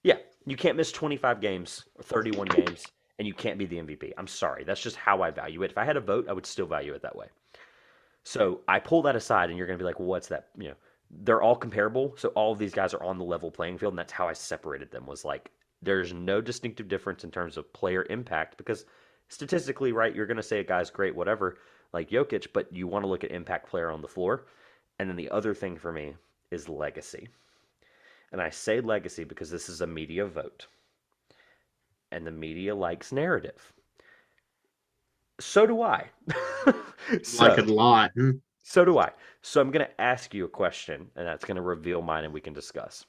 Yeah, you can't miss 25 games or 31 games, and you can't be the MVP. I'm sorry. That's just how I value it. If I had a vote, I would still value it that way. So I pull that aside, and you're going to be like, well, what's that? They're all comparable. So all of these guys are on the level playing field, and that's how I separated them. Was like, there's no distinctive difference in terms of player impact because statistically, right, you're going to say a guy's great, whatever, like Jokic, but you want to look at impact player on the floor. And then the other thing for me is legacy. And I say legacy because this is a media vote, and the media likes narrative. So do I. Like a so lot. So do I. So I'm going to ask you a question, and that's going to reveal mine, and we can discuss.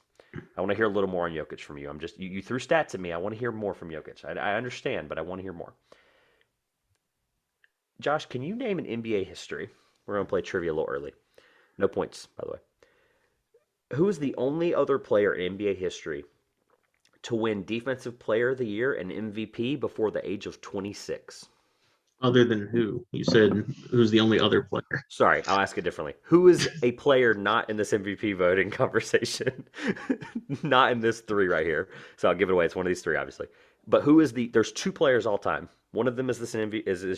I want to hear a little more on Jokic from you. You threw stats at me. I want to hear more from Jokic. I understand, but I want to hear more. Josh, can you name an NBA history? We're going to play trivia a little early. No points, by the way. Who is the only other player in NBA history to win Defensive Player of the Year and MVP before the age of 26? Other than who? You said who's the only other player? Sorry, I'll ask it differently. Who is a player not in this MVP voting conversation? Not in this three right here. So I'll give it away. It's one of these three, obviously. But who is the? There's two players all time. One of them is this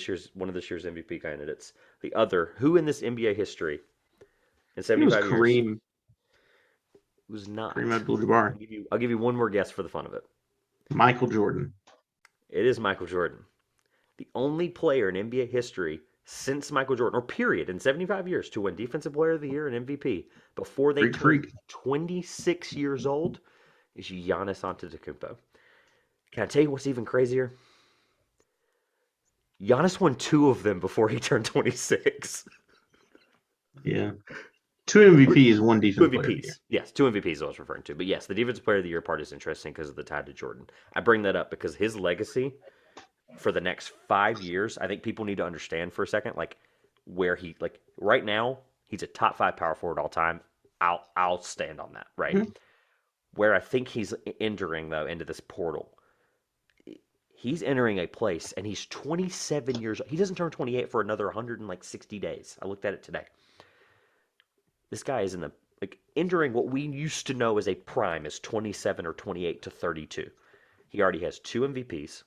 year's one of this year's MVP candidates. The other, who in this NBA history in I think it was 75 years Kareem. was Kareem not? Abdul-Jabbar. I'll give you one more guess for the fun of it. Michael Jordan. It is Michael Jordan, the only player in NBA history since Michael Jordan, or period, in 75 years to win Defensive Player of the Year and MVP before they Freak turned freak. 26 years old is Giannis Antetokounmpo. Can I tell you what's even crazier? Giannis won two of them before he turned 26. Yeah. Two MVPs, one Two defense player of the year. MVPs. Yes, two MVPs I was referring to. But yes, the Defensive Player of the Year part is interesting because of the tie to Jordan. I bring that up because his legacy for the next 5 years, I think people need to understand for a second, like where he like right now, he's a top five power forward all time. I'll stand on that, right? Mhm. Where I think he's entering though into this portal. He's entering a place and he's 27 years old. He doesn't turn 28 for another 160 days. I looked at it today. This guy is in the like entering what we used to know as a prime is 27 or 28 to 32. He already has two MVPs,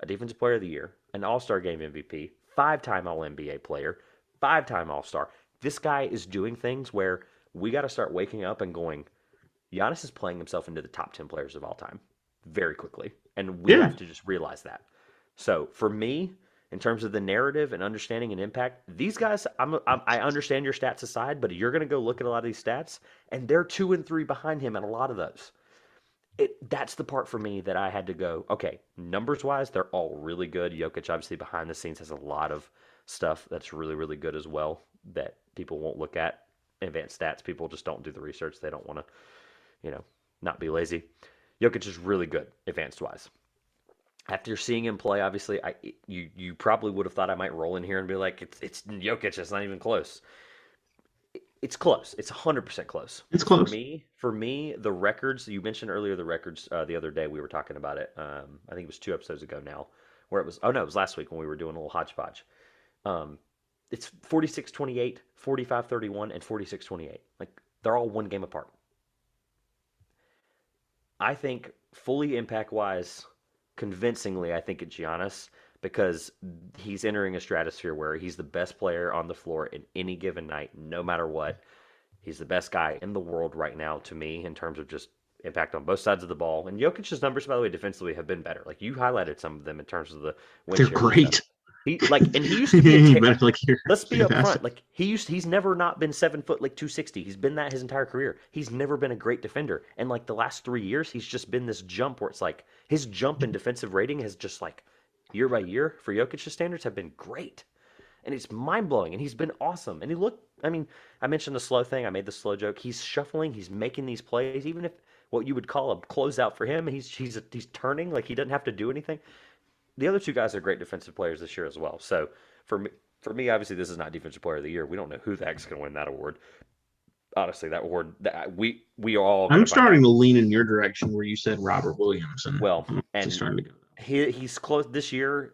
a Defensive Player of the Year, an All-Star Game MVP, five-time All-NBA player, five-time All-Star. This guy is doing things where we got to start waking up and going, Giannis is playing himself into the top 10 players of all time very quickly. And we Yeah. have to just realize that. So for me, in terms of the narrative and understanding and impact, these guys, I understand your stats aside, but you're going to go look at a lot of these stats, and they're 2 and 3 behind him in a lot of those. That's the part for me that I had to go, okay, numbers wise, they're all really good. Jokic, obviously, behind the scenes has a lot of stuff that's really, really good as well that people won't look at. Advanced stats, people just don't do the research. They don't want to, you know, not be lazy. Jokic is really good, advanced wise. After seeing him play, obviously, you probably would have thought I might roll in here and be like, it's Jokic. It's not even close. It's close. It's 100% close. It's For close. me, for me, the records you mentioned earlier, the records the other day we were talking about it. I think it was 2 episodes ago now, where it was. Oh no, it was last week when we were doing a little hodgepodge. Um, it's 46-28, 45-31, and 46-28. Like they're all one game apart. I think fully impact wise, convincingly, I think it's Giannis because he's entering a stratosphere where he's the best player on the floor in any given night, no matter what. He's the best guy in the world right now to me in terms of just impact on both sides of the ball. And Jokic's numbers, by the way, defensively have been better. Like you highlighted some of them in terms of the win They're shares and stuff. great. And he used to be a You better like hear let's be say up that. front. Like he's never not been 7 foot like 260. He's been that his entire career. He's never been a great defender. And like the last 3 years, he's just been this jump where it's like his jump in defensive rating has just like year by year for Jokic's standards have been great. And it's mind blowing. And he's been awesome. And he looked I mean, I mentioned the slow thing. I made the slow joke. He's shuffling, he's making these plays, even if what you would call a closeout for him. He's turning like he doesn't have to do anything. The other two guys are great defensive players this year as well. So for me, obviously, this is not Defensive Player of the Year. We don't know who the heck's going to win that award. Honestly, that award that we are all going I'm to find starting out. to lean in your direction where you said Robert Williams, and Well, I'm actually and starting to go. he's close this year.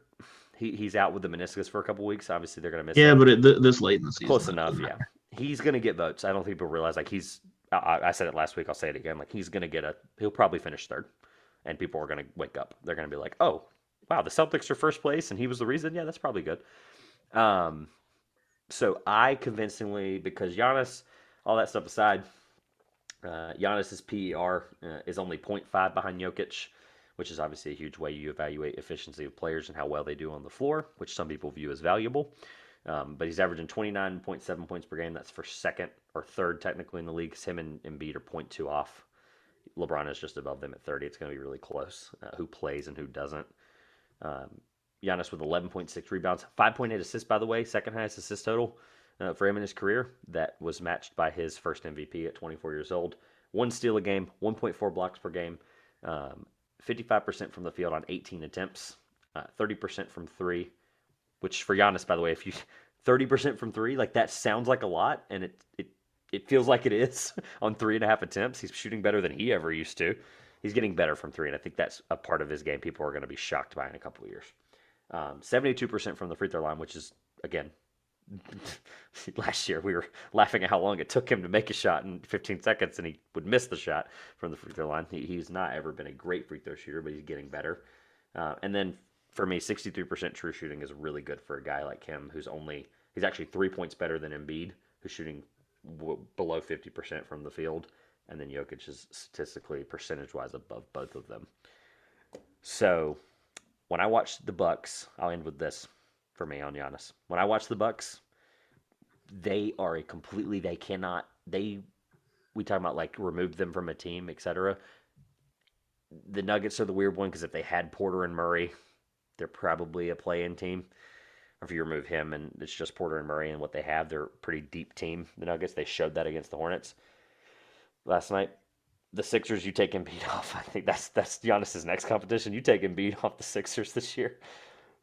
He's out with the meniscus for a couple weeks. Obviously, they're going to miss Yeah, him. but this late in the season, Close that doesn't enough, yeah. matter. He's going to get votes. I don't think people realize like he's. I said it last week. I'll say it again. Like he's going to get a. He'll probably finish third, and people are going to wake up. They're going to be like, "Oh, wow, the Celtics are first place, and he was the reason." Yeah, that's probably good. Um, so I convincingly, because Giannis, all that stuff aside, Giannis's PER is only zero point 0.5 behind Jokic, which is obviously a huge way you evaluate efficiency of players and how well they do on the floor, which some people view as valuable. But he's averaging 29.7 points per game. That's for second or third technically in the league. Him and Embiid are zero point 0.2 off. LeBron is just above them at 30. It's going to be really close who plays and who doesn't. Um, Giannis with 11.6 rebounds, 5.8 assists, by the way, second highest assist total for him in his career. That was matched by his first MVP at 24 years old. One steal a game, 1.4 blocks per game, 55% from the field on 18 attempts, 30% from three, which for Giannis, by the way, if you 30% from three, like that sounds like a lot, and it feels like it is on 3.5 attempts. He's shooting better than he ever used to. He's getting better from three, and I think that's a part of his game people are going to be shocked by in a couple of years. 72% from the free throw line, which is, again, last year we were laughing at how long it took him to make a shot in 15 seconds, and he would miss the shot from the free throw line. He's not ever been a great free throw shooter, but he's getting better. And then for me, 63% true shooting is really good for a guy like him he's actually 3 points better than Embiid, who's shooting below 50% from the field. And then Jokic is statistically, percentage-wise, above both of them. So when I watch the Bucks, I'll end with this for me on Giannis. When I watch the Bucks, they are we talk about like remove them from a team, etc. The Nuggets are the weird one because if they had Porter and Murray, they're probably a play-in team. Or if you remove him and it's just Porter and Murray and what they have, they're a pretty deep team. The Nuggets, they showed that against the Hornets last night. The Sixers, you take Embiid off. I think that's Giannis's next competition. You take Embiid off the Sixers this year.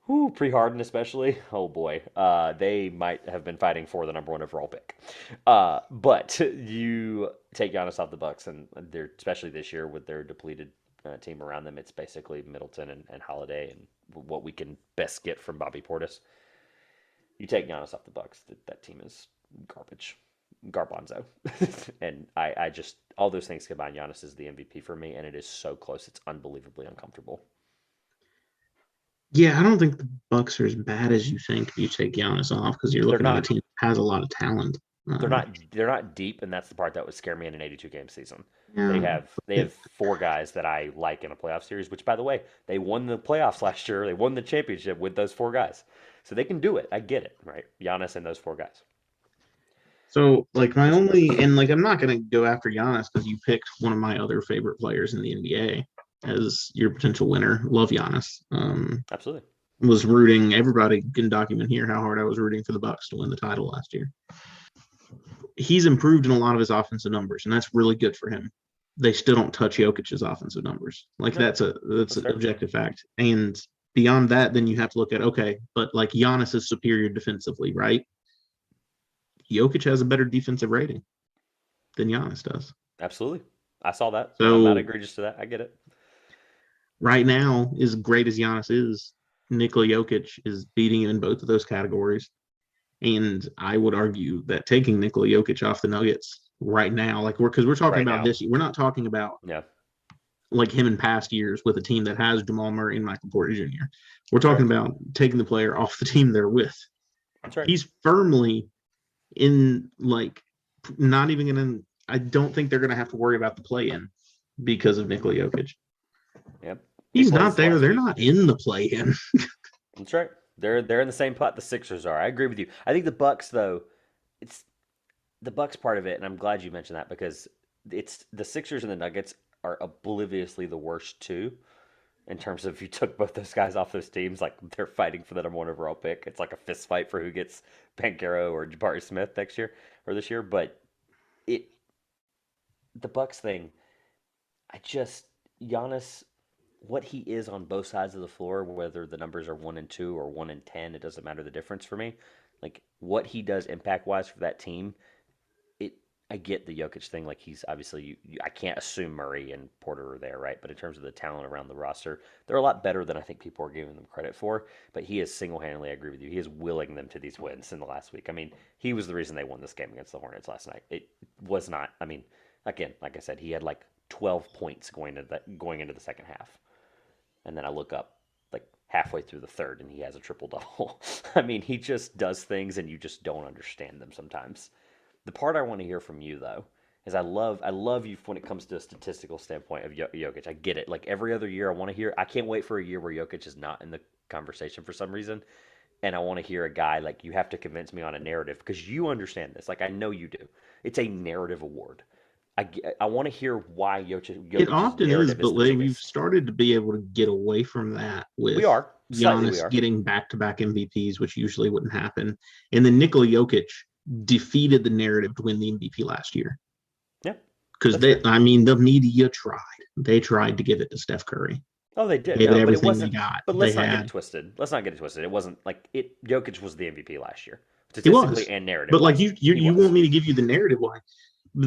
Whoo, pre-Harden especially. Oh boy, they might have been fighting for the number one overall pick. But you take Giannis off the Bucks, and they're especially this year with their depleted team around them. It's basically Middleton and Holiday and what we can best get from Bobby Portis. You take Giannis off the Bucks, that team is garbage. Garbanzo. And I just, all those things combined, Giannis is the MVP for me, and it is so close. It's unbelievably uncomfortable. Yeah, I don't think the Bucks are as bad as you think if you take Giannis off because you're They're looking at a not team that has a lot of talent. they're Um, not they're not deep, and that's the part that would scare me in an 82 game season. They yeah, have they have four guys that I like in a playoff series, which by the way, they won the playoffs last year. They won the championship with those four guys. So they can do it. I get it, right? Giannis and those four guys. so like my only and like I'm not gonna go after Giannis because you picked one of my other favorite players in the NBA as your potential winner. Love Giannis. Absolutely. Was rooting. Everybody can document here how hard I was rooting for the Bucks to win the title last year. He's improved in a lot of his offensive numbers, and that's really good for him. They still don't touch Jokic's offensive numbers. Like No, that's that's an fair. objective fact. And beyond that, then you have to look at okay, but like Giannis is superior defensively, right? Jokic has a better defensive rating than Giannis does. Absolutely. I saw that, and I'm not So egregious to that. I get it. right now, as great as Giannis is, Nikola Jokic is beating him in both of those categories. And I would argue that taking Nikola Jokic off the Nuggets right now, like we're talking Right about now. this year, we're not talking about Yeah. like him in past years with a team that has Jamal Murray and Michael Porter Jr. We're That's right. talking about taking the player off the team they're with. That's right. He's firmly in like not even gonna. I don't think they're gonna have to worry about the play in because of Nikola Jokic. Yep. He He's not plays there. last They're week. not in the play in. That's right. They're in the same pot the Sixers are. I agree with you. I think the Bucks though, it's the Bucks part of it, and I'm glad you mentioned that because it's the Sixers and the Nuggets are obliviously the worst two in terms of if you took both those guys off those teams, like they're fighting for the number one overall pick. It's like a fist fight for who gets Banchero or Jabari Smith next year or this year. But it the Bucks thing, Giannis, what he is on both sides of the floor, whether the numbers are 1 and 2 or 1 and 10, it doesn't matter the difference for me. Like what he does impact wise for that team, it I get the Jokic thing. Like he's obviously I can't assume Murray and Porter are there, right? But in terms of the talent around the roster, they're a lot better than I think people are giving them credit for. But he is single handedly, I agree with you. He is willing them to these wins in the last week. I mean, he was the reason they won this game against the Hornets last night. It was not. I mean, again, like I said, he had like 12 points going into the second half, and then I look up like halfway through the third, and he has a triple double. I mean, he just does things, and you just don't understand them sometimes. The part I want to hear from you though is I love you when it comes to a statistical standpoint of Jokic. I get it. Like every other year, I want to hear. I can't wait for a year where Jokic is not in the conversation for some reason, and I want to hear a guy like you have to convince me on a narrative because you understand this. Like I know you do. It's a narrative award. I want to hear why It Jokic's often is, narrative is but the we've biggest. started to be able to get away from that We with are slightly. We Giannis are. getting back-to-back MVPs, which usually wouldn't happen. And then Nikola Jokic defeated the narrative to win the MVP last year. Yeah, Because that's fair. I mean, the media tried. They tried to give it to Steph Curry. Oh, they did. Gave it No, but it everything they wasn't. got. But They let's not get it had. twisted. Let's not get it twisted. It wasn't like it. Jokic was the MVP last year, It statistically was. and narrative But like wise. He you was. want me to give you the narrative why?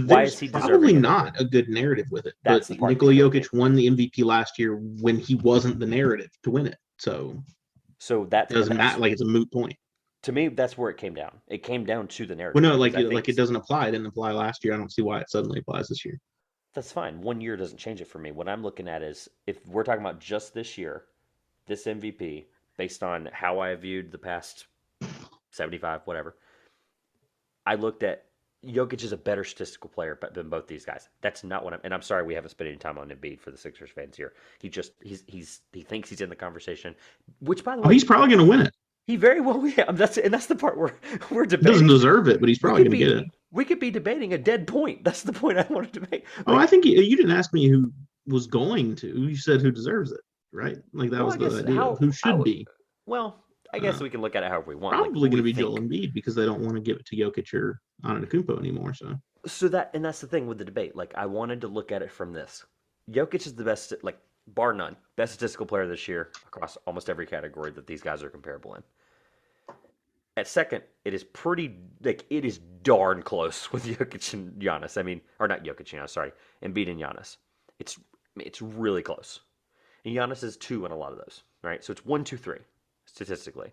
Why There's is he probably deserving of it? not a good narrative with it. But That's the part that Nikola killed me. Jokic won the MVP last year when he wasn't the narrative to win it. So So it that's and doesn't matter. that's Like it's a moot point. to me that's where it came down. It came down to the Well, narrative no, because I think like it doesn't apply. It didn't apply last year. I don't see why it suddenly applies this year. that's fine. 1 year doesn't change it for me. What I'm looking at is if we're talking about just this year, this MVP, based on how I viewed the past 75, whatever, I looked at Jokic is a better statistical player than both these guys. That's not what I'm. And I'm sorry we haven't spent any time on Embiid for the Sixers fans here. He thinks he's in the conversation, which by the Oh, way, he's probably going to win it. he very well. Yeah, that's the part where we're He doesn't debating. deserve it, but he's We probably could going to get be it. we could be debating a dead point. That's the point I wanted to make. Oh, I Like, think you didn't ask me who was going to. You said who deserves it, right? Like that well, was I the guess idea of who should be. well, I guess Uh, we can look at it however we want. Like Probably who going we to be Joel think. Embiid because they don't want to give it to Jokic or Antetokounmpo anymore. So So that's the thing with the debate. Like I wanted to look at it from this. Jokic is the best, like bar none, best statistical player this year across almost every category that these guys are comparable in. At second, it is pretty like it is darn close with Jokic and Giannis. I mean, or not Jokic and Giannis, sorry, Embiid and Giannis. It's it's really close. And Giannis is two in a lot of those, right? So it's 1, 2, 3 statistically.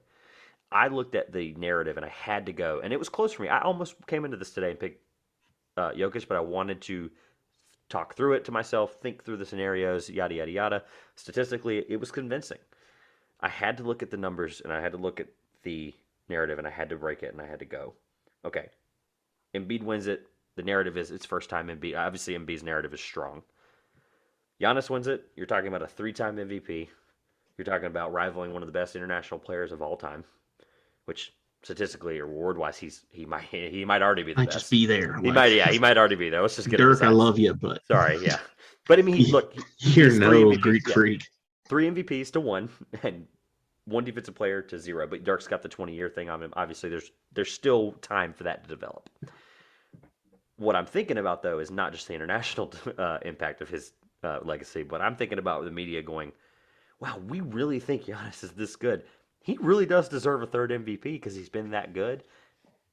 I looked at the narrative and I had to go, and it was close for me. I almost came into this today and picked Jokic, but I wanted to talk through it to myself, think through the scenarios, yada yada yada. Statistically, it was convincing. I had to look at the numbers and I had to look at the narrative and I had to break it and I had to go, okay, Embiid wins it. The narrative is it's first time Embiid. Obviously, Embiid's narrative is strong. Giannis wins it. You're talking about a three-time MVP. You're talking about rivaling one of the best international players of all time, which statistically or award-wise, he might already be the might just best. be there. He Like might, yeah, he might already be there. Let's just get it Dirk, I aside. love you, but Sorry, yeah, but I mean, look, he you're has three no MVPs. Greek Yeah, freak. three MVPs to one, and one defensive player to zero. But Dirk's got the 20-year thing on him. Obviously, there's still time for that to develop. What I'm thinking about though is not just the international impact of his legacy, but I'm thinking about the media going, "Wow, we really think Giannis is this good. He really does deserve a third MVP because he's been that good."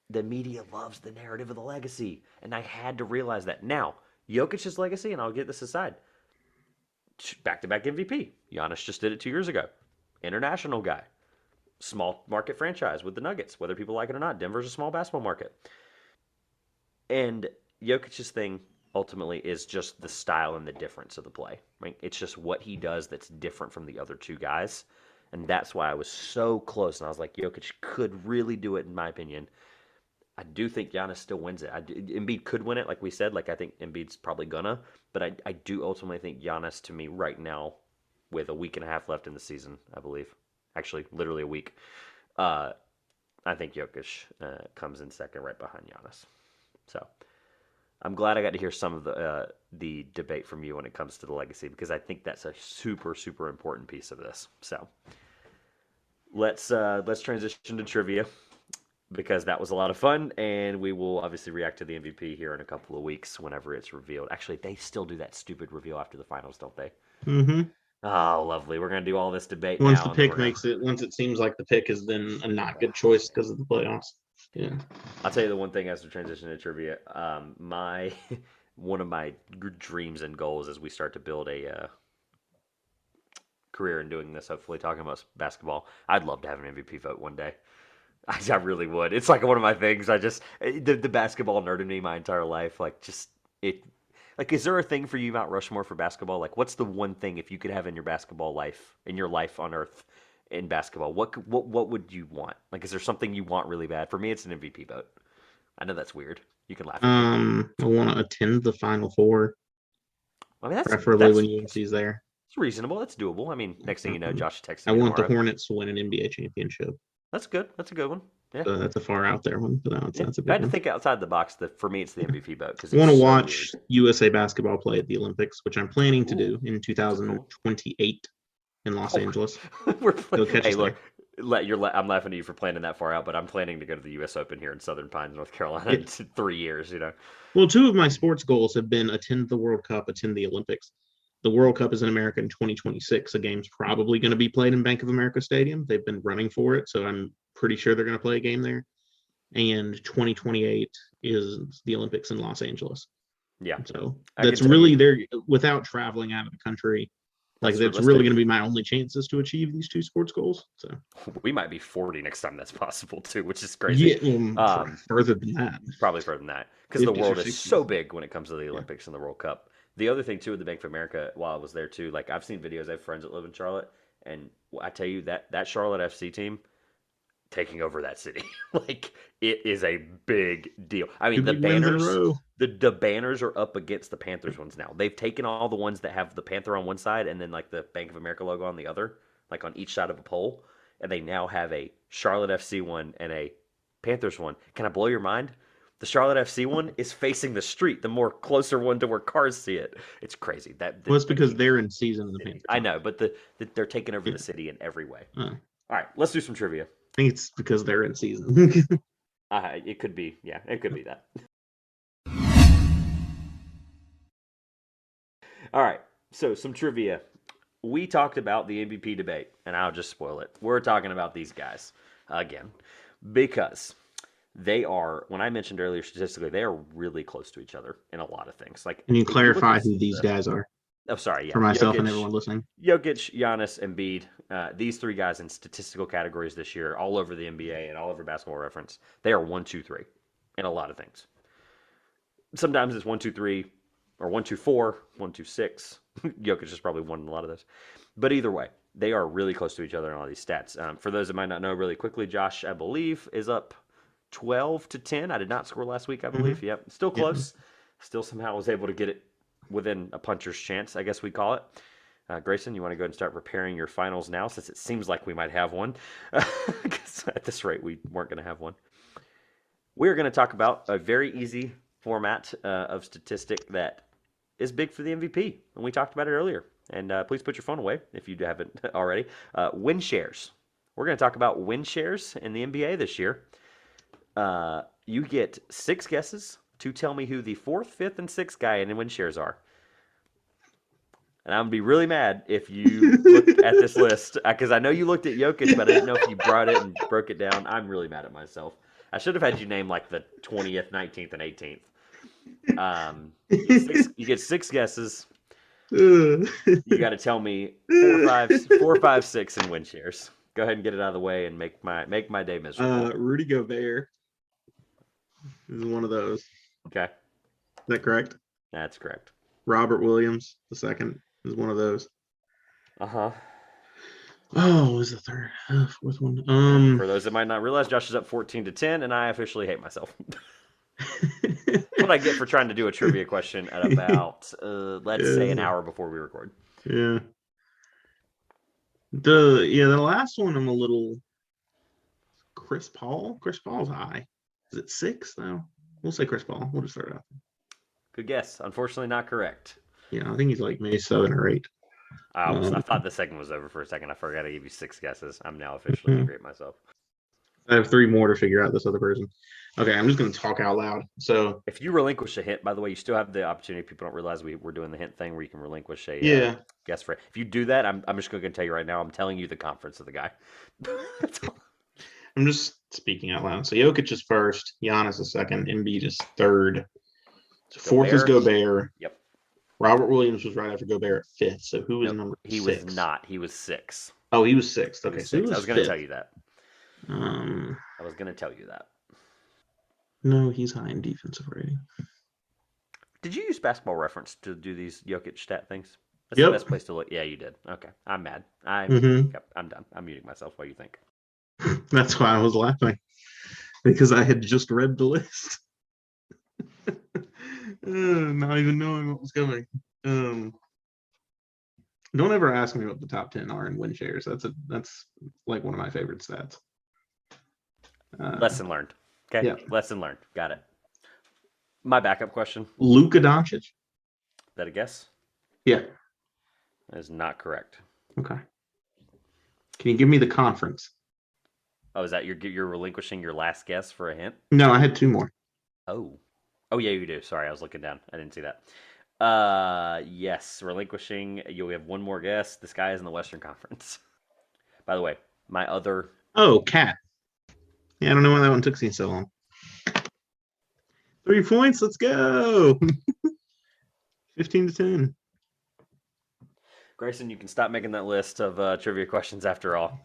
The media loves the narrative of the legacy, and I had to realize that. Now, Jokic's legacy, and I'll get this aside, back-to-back MVP. Giannis just did it 2 years ago. International guy, small market franchise with the Nuggets, whether people like it or not. Denver's a small basketball market. And Jokic's thing ultimately is just the style and the difference of the play. Right? It's just what he does that's different from the other two guys. And that's why I was so close. And I was like, Jokic could really do it, in my opinion. I do think Giannis still wins it. Embiid could win it, like we said. Like I think Embiid's probably gonna. But I do ultimately think Giannis, to me, right now, with a week and a half left in the season, I believe. Actually, literally a week. Uh, I think Jokic comes in second right behind Giannis. So I'm glad I got to hear some of the debate from you when it comes to the legacy because I think that's a super super important piece of this. So let's transition to trivia. because that was a lot of fun, and we will obviously react to the MVP here in a couple of weeks whenever it's revealed. Actually, they still do that stupid reveal after the finals, don't they? Mm-hmm. Oh, lovely. We're gonna do all this debate Once now, the and then pick we're gonna. makes it, once it seems like the pick has been a not good choice because of the playoffs. Yeah. I'll tell you the one thing as we transition to trivia. My one of my dreams and goals as we start to build a career in doing this, hopefully talking about basketball. I'd love to have an MVP vote one day. I really would. It's like one of my things. I just the basketball nerd in me my entire life. Like just it. Like, is there a thing for you, Mount Rushmore, for basketball? Like, what's the one thing if you could have in your basketball life, in your life on Earth, in basketball? What would you want? Like, is there something you want really bad? For me, it's an MVP vote. I know that's weird. You can laugh at me. I want to attend the Final Four, I mean, preferably when UNC's there. it's reasonable. That's doable. I mean, next thing you know, Josh texted I me want the tomorrow. Hornets to win an NBA championship. That's good. That's a good one. Yeah. So that's a far out there one. But Yeah. that's a I big had to one. think outside the box. For me, it's the MVP vote because I want it's to so watch weird. USA basketball play at the Olympics, which I'm planning to Ooh, do in that's cool. 2028 in Los Oh, Angeles. we're They'll catch hey, us look, there. I'm laughing at you for planning that far out, but I'm planning to go to the U.S. Open here in Southern Pines, North Carolina, Yeah. in 3 years. You know. Well, two of my sports goals have been attend the World Cup, attend the Olympics. The World Cup is in America in 2026. The game's probably going to be played in Bank of America Stadium. They've been running for it, so I'm pretty sure they're going to play a game there. And 2028 is the Olympics in Los Angeles. Yeah, So I can that's tell really you there without traveling out of the country. Like that's that's really realistic. going to be my only chances to achieve these two sports goals. So We might be 40 next time that's possible too, which is crazy. yeah, further than that, Probably further than that because the 50s or world is 60s. so big when it comes to the Yeah. Olympics and the World Cup. The other thing too with the Bank of America, while I was there too, like I've seen videos. I have friends that live in Charlotte, and I tell you that Charlotte FC team taking over that city, like it is a big deal. I Two mean, big wins in a row. the banners are up against the Panthers ones now. They've taken all the ones that have the Panther on one side and then like the Bank of America logo on the other, like on each side of a pole, and they now have a Charlotte FC one and a Panthers one. Can I blow your mind? The Charlotte FC one is facing the street, the more closer one to where cars see it. It's crazy. Well, it's because Team they're in season and the city. Panthers I aren't. know, but they're taking over Yeah. the city in every way. I All right, let's do some trivia. think it's because they're in season. It could be, yeah, it could be that. All right, so some trivia. We talked about the MVP debate, and I'll just spoil it. We're talking about these guys again because they are. When I mentioned earlier, statistically, they are really close to each other in a lot of things. Like Can you if you look clarify at who these guys are oh, sorry, for yeah, myself and everyone listening? Jokic, Giannis, Embiid. These three guys in statistical categories this year, all over the NBA and all over Basketball Reference, they are 1, 2, 3 in a lot of things. Sometimes it's 1, 2, 3 or 1, 2, 4, 1, 2, 6. Jokic is probably one in a lot of those. But either way, they are really close to each other in all these stats. For those that might not know, really quickly, Josh, I believe, is up 12-10. I did not score last week, I believe. Yep, still Yeah. close. Still somehow was able to get it within a puncher's chance, I guess we call it. Grayson, you want to go ahead and start preparing your finals now, since it seems like we might have one. Because at this rate, we weren't going to have one. We're going to talk about a very easy format of statistic that is big for the MVP, and we talked about it earlier. And please put your phone away if you haven't already. Win shares. We're going to talk about win shares in the NBA this year. You get 6 guesses to tell me who the 4th, 5th, and 6th guy in win shares are. And I'm going to be really mad if you look at this list, because I know you looked at Jokic, but I didn't know if you brought it and broke it down. I'm really mad at myself. I should have had you name like the 20th, 19th, and 18th. You get 6 guesses. You got to tell me 4, 5, 6 in win shares. Go ahead and get it out of the way and make my day miserable. Rudy Gobert is one of those. Okay, Is that correct? that's correct. Robert Williams, the second, is one of those. Uh-huh. Oh, what was the third? Fourth one. For those that might not realize, Josh is up 14-10, and I officially hate myself. That's what I get for trying to do a trivia question at about, let's say, an hour before we record. Yeah. The last one I'm a little Chris Paul. Chris Paul's high. Is it 6 though? We'll say Chris Paul. We'll just start out. Good guess. Unfortunately, not correct. Yeah, I think he's like maybe 7 or 8. I thought the segment was over for a second. I forgot to give you 6 guesses. I'm now officially angry at myself. I have 3 more to figure out this other person. Okay, I'm just going to talk out loud. So, If you relinquish a hint, by the way, you still have the opportunity. People don't realize we're doing the hint thing where you can relinquish a yeah, guess for it. If you do that, I'm just going to tell you right now. I'm telling you the conference of the guy. That's all. I'm just speaking out loud. So, Jokic is first, Giannis is second, Embiid is third. Fourth is Gobert. Yep. Robert Williams was right after Gobert at fifth. So, who was Nope. number He 6? was not. He was 6. Oh, he was sixth. He Okay, was so who 6. I was was going to tell fifth? you that. Um, I was going to tell you that. no, he's high in defensive rating. Did you use Basketball Reference to do these Jokic stat things? That's Yep. the best place to look. Yeah, you did. Okay. I'm mad. Mhm. I'm done. I'm muting myself. What do you think? That's why I was laughing, because I had just read the list. Not even knowing what was coming. Don't ever ask me what the top 10 are in win shares. That's like one of my favorite stats. Lesson learned. Okay. Yeah. Lesson learned. Got it. My backup question. Luka Doncic. Is that a guess? Yeah. That is not correct. Okay. Can you give me the conference? Oh, is that you're relinquishing your last guess for a hint? No, I had 2 more. Oh. Oh yeah, you do. Sorry, I was looking down. I didn't see that. Yes, relinquishing. You have one more guess. This guy is in the Western Conference. By the way, my other. Oh, Cat. Yeah, I don't know why that one took me so long. 3 points. Let's go. 15-10. Grayson, you can stop making that list of trivia questions after all.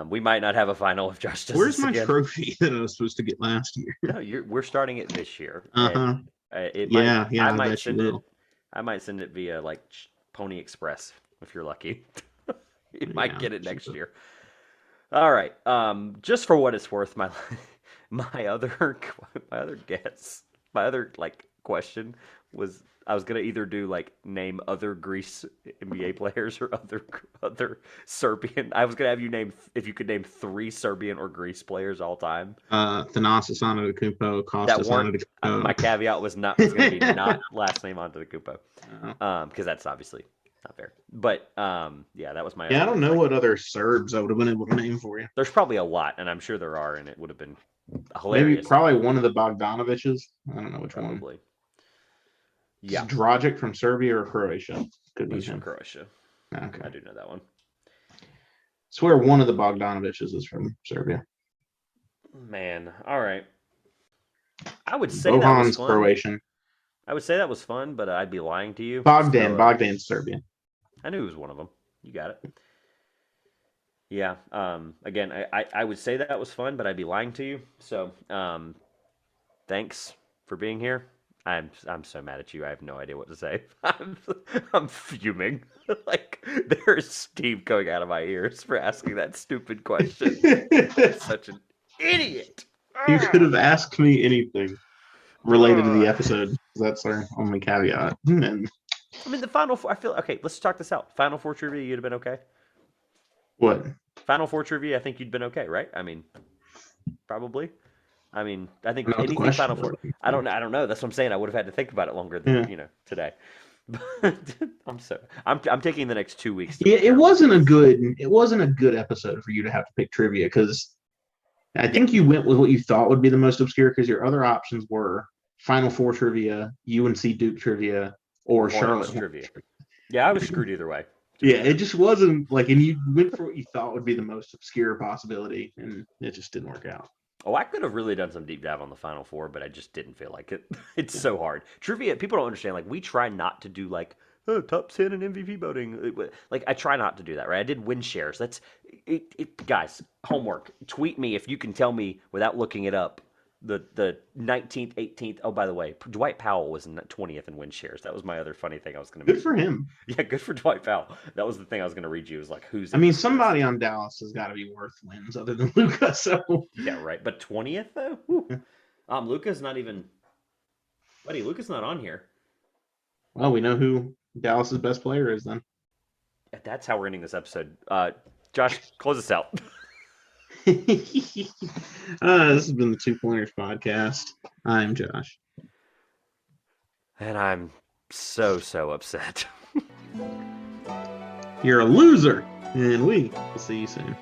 We might not have a final if Josh does Where's this my again. trophy that I was supposed to get last year? No, we're starting it this year. Uh-huh. I might send it. Will. I might send it via like Pony Express if you're lucky. You might get it next year. All right. Just for what it's worth, my other guess, my other like question was I was gonna either do like name other Greece NBA players or other Serbian. I was gonna have you name if you could name 3 Serbian or Greece players all time. Thanasis Antetokounmpo, Kostas That weren't. Antetokounmpo. My caveat was going to be not last name Antetokounmpo, because that's obviously not fair. But yeah, that was my. Yeah, I don't know what other Serbs I would have been able to name for you. There's probably a lot, and I'm sure there are, and it would have been hilarious. Maybe probably one of the Bogdanoviches. I don't know which one. Probably. Yeah. Is Dragic from Serbia or Croatia? Could be He's him. from Croatia. Okay. I do know that one. I swear one of the Bogdanoviches is from Serbia. Man, all right. I would say Bohan's that was fun. Croatian. I would say that was fun, but I'd be lying to you. Bogdan's Serbian. I knew he was one of them. You got it. Yeah. Again, I would say that was fun, but I'd be lying to you. So, thanks for being here. I'm so mad at you. I have no idea what to say. I'm fuming. Like there's steam coming out of my ears for asking that stupid question. I'm such an idiot. You could have asked me anything related to the episode. That's our only caveat. And I mean, the Final Four. I feel okay. Let's talk this out. Final Four trivia, you'd have been okay. What? Final Four trivia, I think you'd been okay, right? I mean, probably. I mean, I think I anything Final Four. I don't know. That's what I'm saying. I would have had to think about it longer than today. I'm taking the next 2 weeks. Yeah, it wasn't a good episode for you to have to pick trivia because I think you went with what you thought would be the most obscure because your other options were Final Four trivia, UNC Duke trivia, or Charlotte trivia. Yeah, I was screwed either way. Yeah, it just wasn't like, and you went for what you thought would be the most obscure possibility, and it just didn't work out. Oh, I could have really done some deep dive on the Final Four, but I just didn't feel like it. It's so hard. Trivia, people don't understand. Like, we try not to do, like, top 10 and MVP voting. Like, I try not to do that, right? I did win shares. That's it. Guys, homework. Tweet me if you can tell me without looking it up the 19th, 18th. Oh, by the way, Dwight Powell was 20th in win shares. That was my other funny thing I was going to Good mention. for him. Yeah, good for Dwight Powell. That was the thing I was going to read you. Was like, who's? I mean, somebody on Dallas has got to be worth wins other than Luka. So yeah, right. But 20th though. Luka's not even. Buddy, Luka's not on here. Well, we know who Dallas's best player is then. That's how we're ending this episode. Josh, close us out. This has been the 2-Pointers podcast. I'm Josh. And I'm so upset. You're a loser. And we will see you soon.